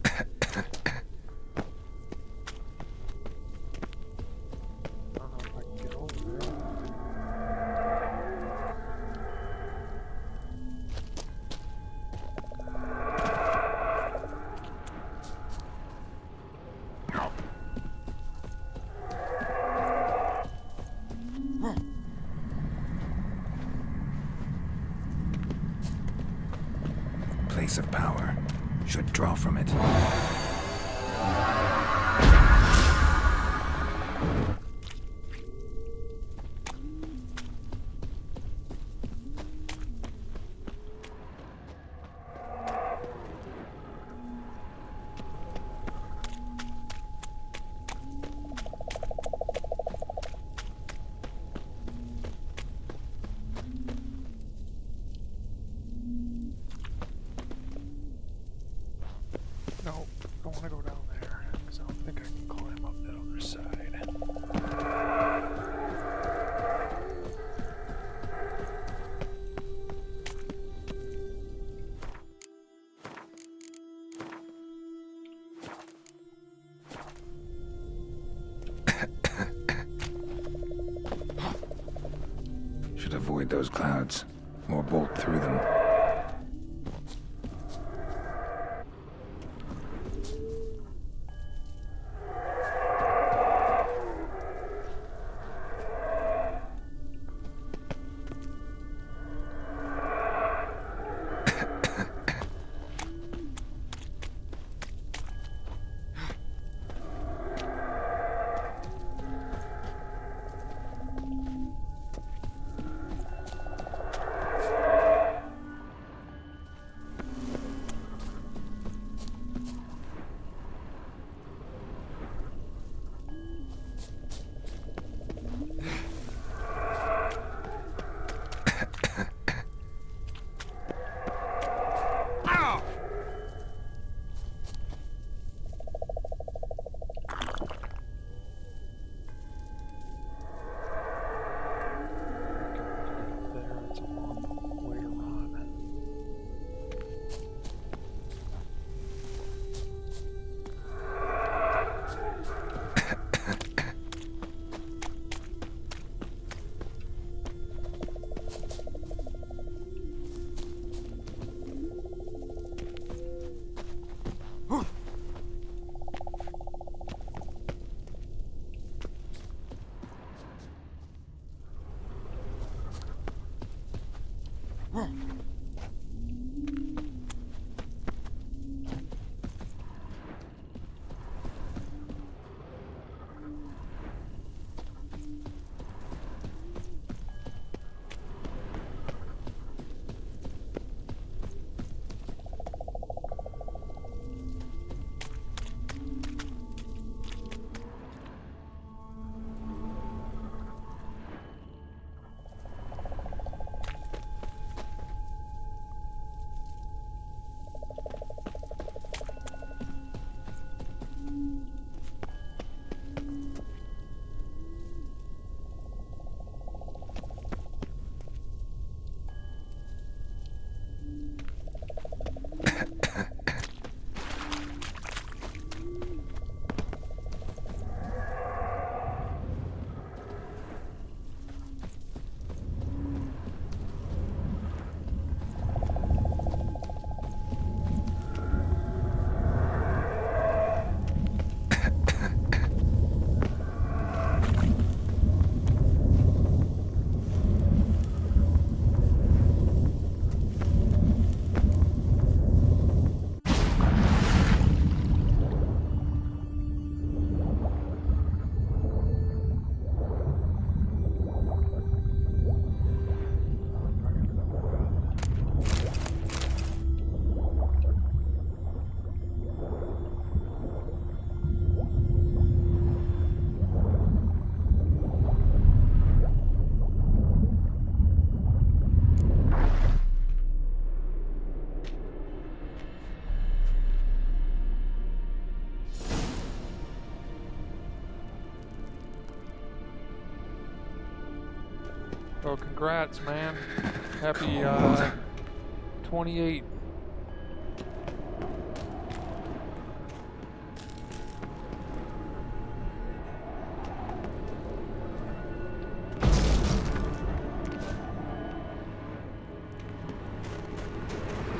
I don't know if I can get over there. Place of power. Should draw from it. No, I want to go down there, because I don't think I can climb up that other side. Should avoid those clouds, or bolt through them. Oh, congrats, man. Happy 28.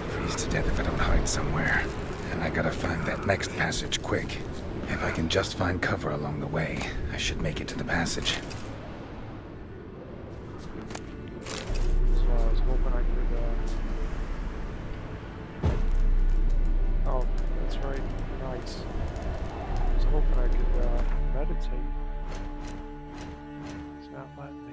Freeze to death if I don't hide somewhere. And I gotta find that next passage quick. If I can just find cover along the way, I should make it to the passage. So I was hoping I could, oh, that's right. Nice. I was hoping I could, meditate. It's not letting me.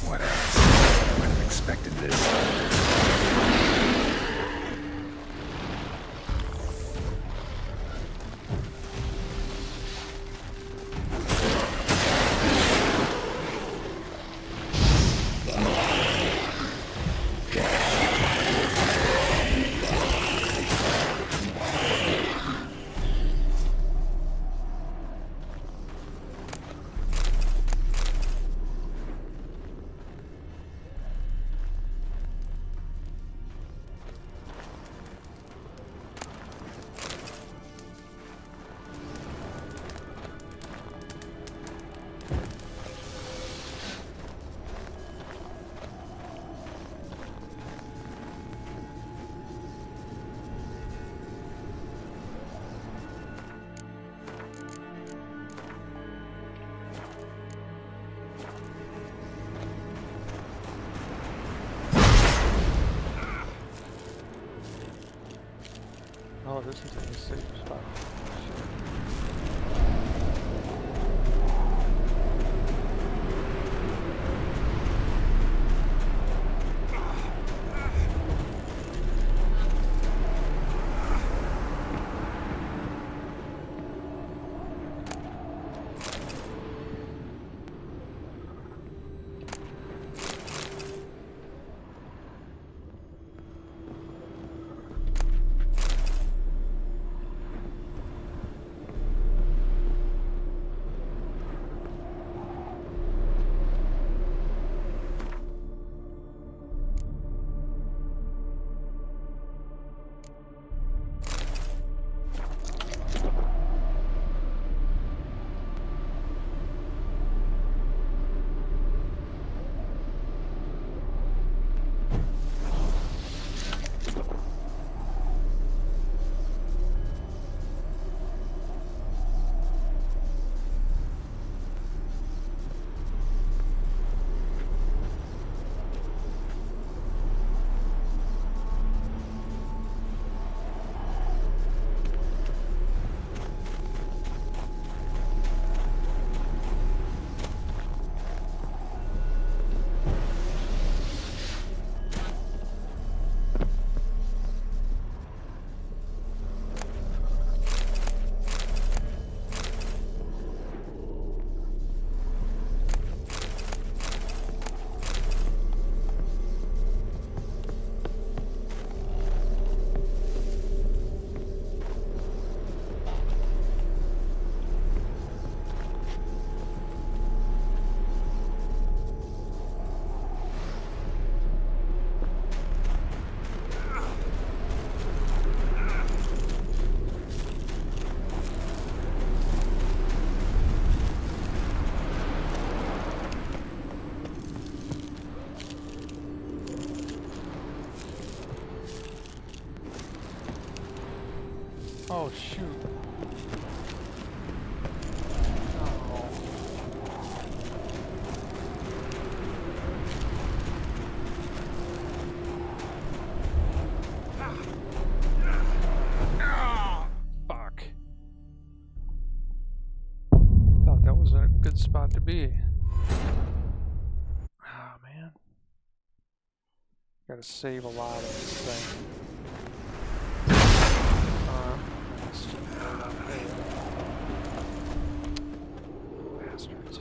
What else? I would have expected this. Oh, this is a safe spot. Oh, shoot. Fuck. Thought that was a good spot to be. Oh, man. Gotta save a lot of this thing. Bastards.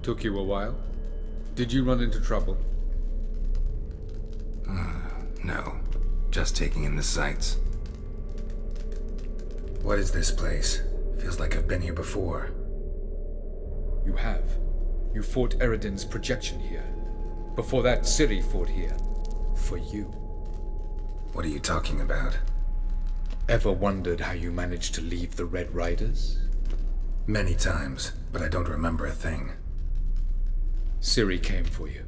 Took you a while? Did you run into trouble? No. Just taking in the sights. What is this place? Feels like I've been here before. You have. You fought Eredin's projection here. Before that, Ciri fought here. For you. What are you talking about? Ever wondered how you managed to leave the Red Riders? Many times, but I don't remember a thing. Ciri came for you.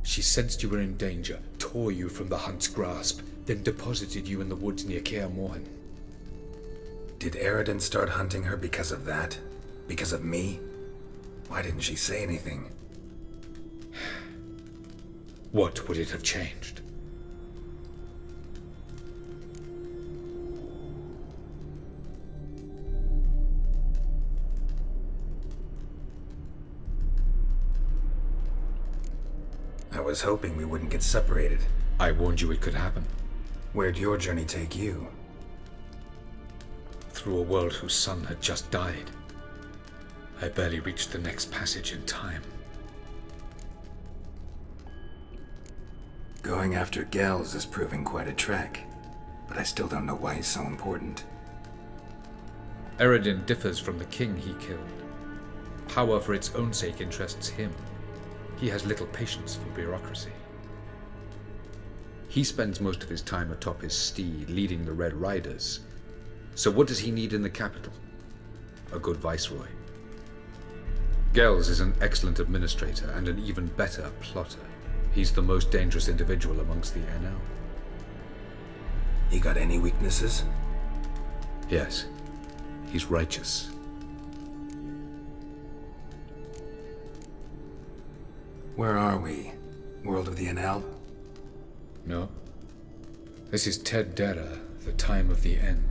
She sensed you were in danger, tore you from the Hunt's grasp, then deposited you in the woods near Kaer Morhen. Did Eredin start hunting her because of that? Because of me? Why didn't she say anything? What would it have changed? I was hoping we wouldn't get separated. I warned you it could happen. Where'd your journey take you? Through a world whose sun had just died. I barely reached the next passage in time. Going after Gels is proving quite a trek, but I still don't know why he's so important. Eredin differs from the king he killed. Power for its own sake interests him. He has little patience for bureaucracy. He spends most of his time atop his steed, leading the Red Riders. So what does he need in the capital? A good viceroy. Gels is an excellent administrator and an even better plotter. He's the most dangerous individual amongst the NL. He got any weaknesses? Yes. He's righteous. Where are we? World of the Enel? No. This is Ted Dera, the time of the end.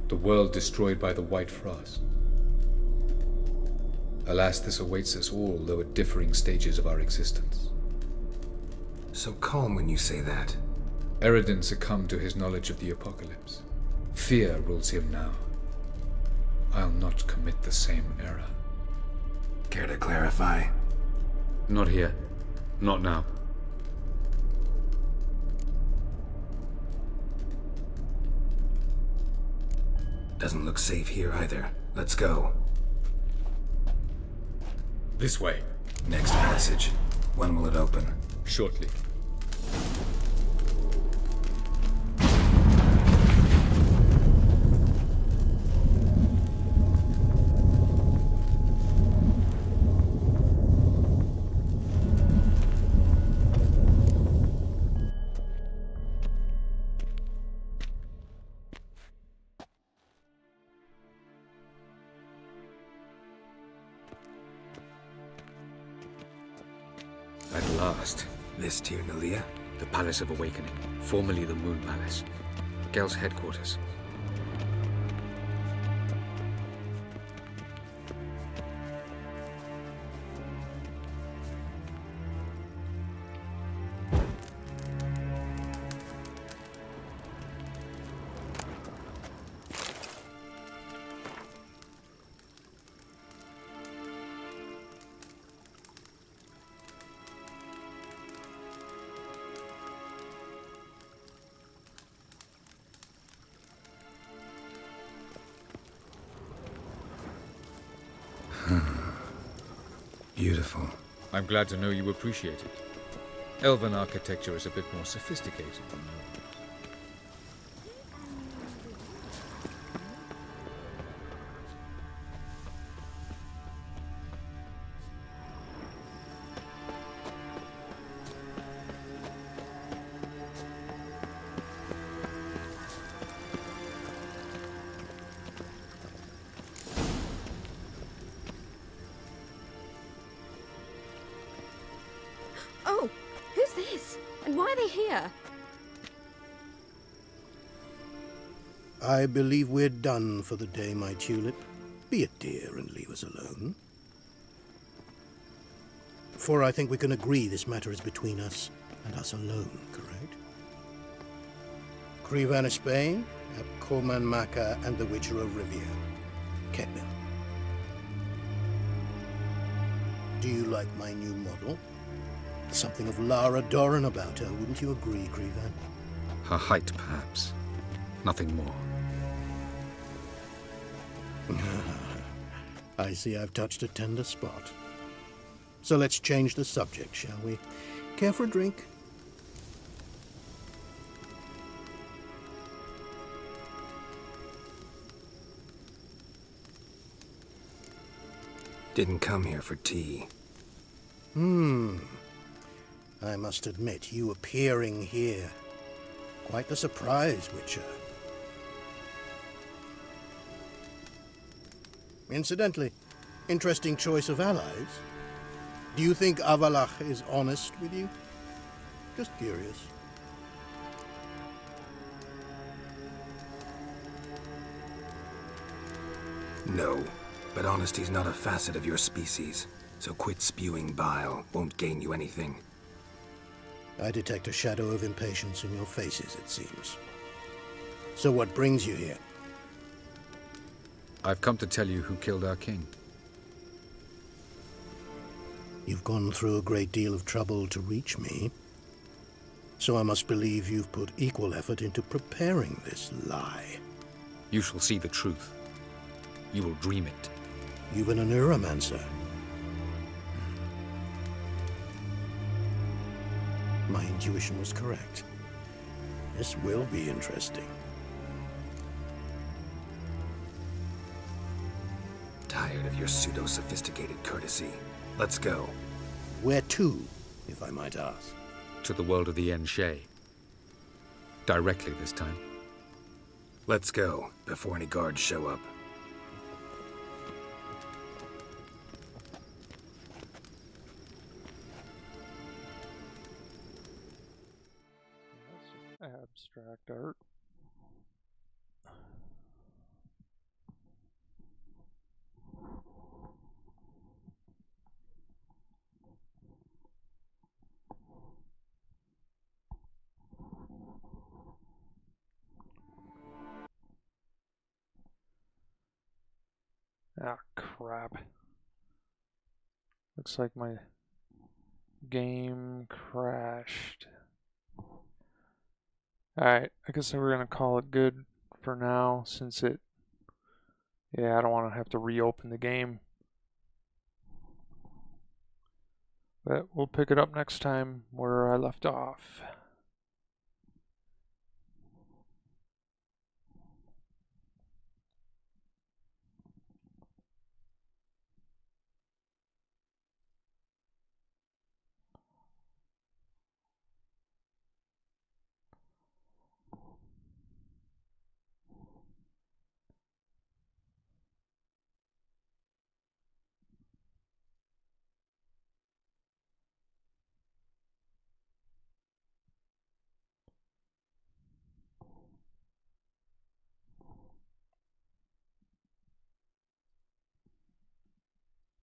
The world destroyed by the White Frost. Alas, this awaits us all, though at differing stages of our existence. So calm when you say that. Eredin succumbed to his knowledge of the apocalypse. Fear rules him now. I'll not commit the same error. Care to clarify? Not here. Not now. Doesn't look safe here either. Let's go. This way. Next passage. When will it open? Shortly. At last. This Tyr Nalia? The Palace of Awakening, formerly the Moon Palace. Gel's headquarters. Beautiful. I'm glad to know you appreciate it. Elven architecture is a bit more sophisticated than ours. Oh, who's this? And why are they here? I believe we're done for the day, my tulip. Be a dear and leave us alone. For I think we can agree this matter is between us and us alone, correct? Krivan of Spain, Abcorman Maka, and the Witcher of Rivia. Ketna. Do you like my new model? Something of Lara Doran about her, wouldn't you agree, Krivan? Her height, perhaps. Nothing more. I see I've touched a tender spot. So let's change the subject, shall we? Care for a drink? Didn't come here for tea. I must admit, you appearing here. Quite the surprise, Witcher. Incidentally, interesting choice of allies. Do you think Avalach is honest with you? Just curious. No, but honesty's not a facet of your species. So quit spewing bile. Won't gain you anything. I detect a shadow of impatience in your faces, it seems. So what brings you here? I've come to tell you who killed our king. You've gone through a great deal of trouble to reach me. So I must believe you've put equal effort into preparing this lie. You shall see the truth. You will dream it. You've been a neuromancer. My intuition was correct. This will be interesting. Tired of your pseudo-sophisticated courtesy. Let's go. Where to, if I might ask? To the world of the Enshe. directly this time. Let's go, before any guards show up. Abstract art. Ah, crap. Looks like my game crashed. Alright, I guess we're gonna call it good for now, since it... Yeah, I don't want to have to reopen the game. But we'll pick it up next time where I left off.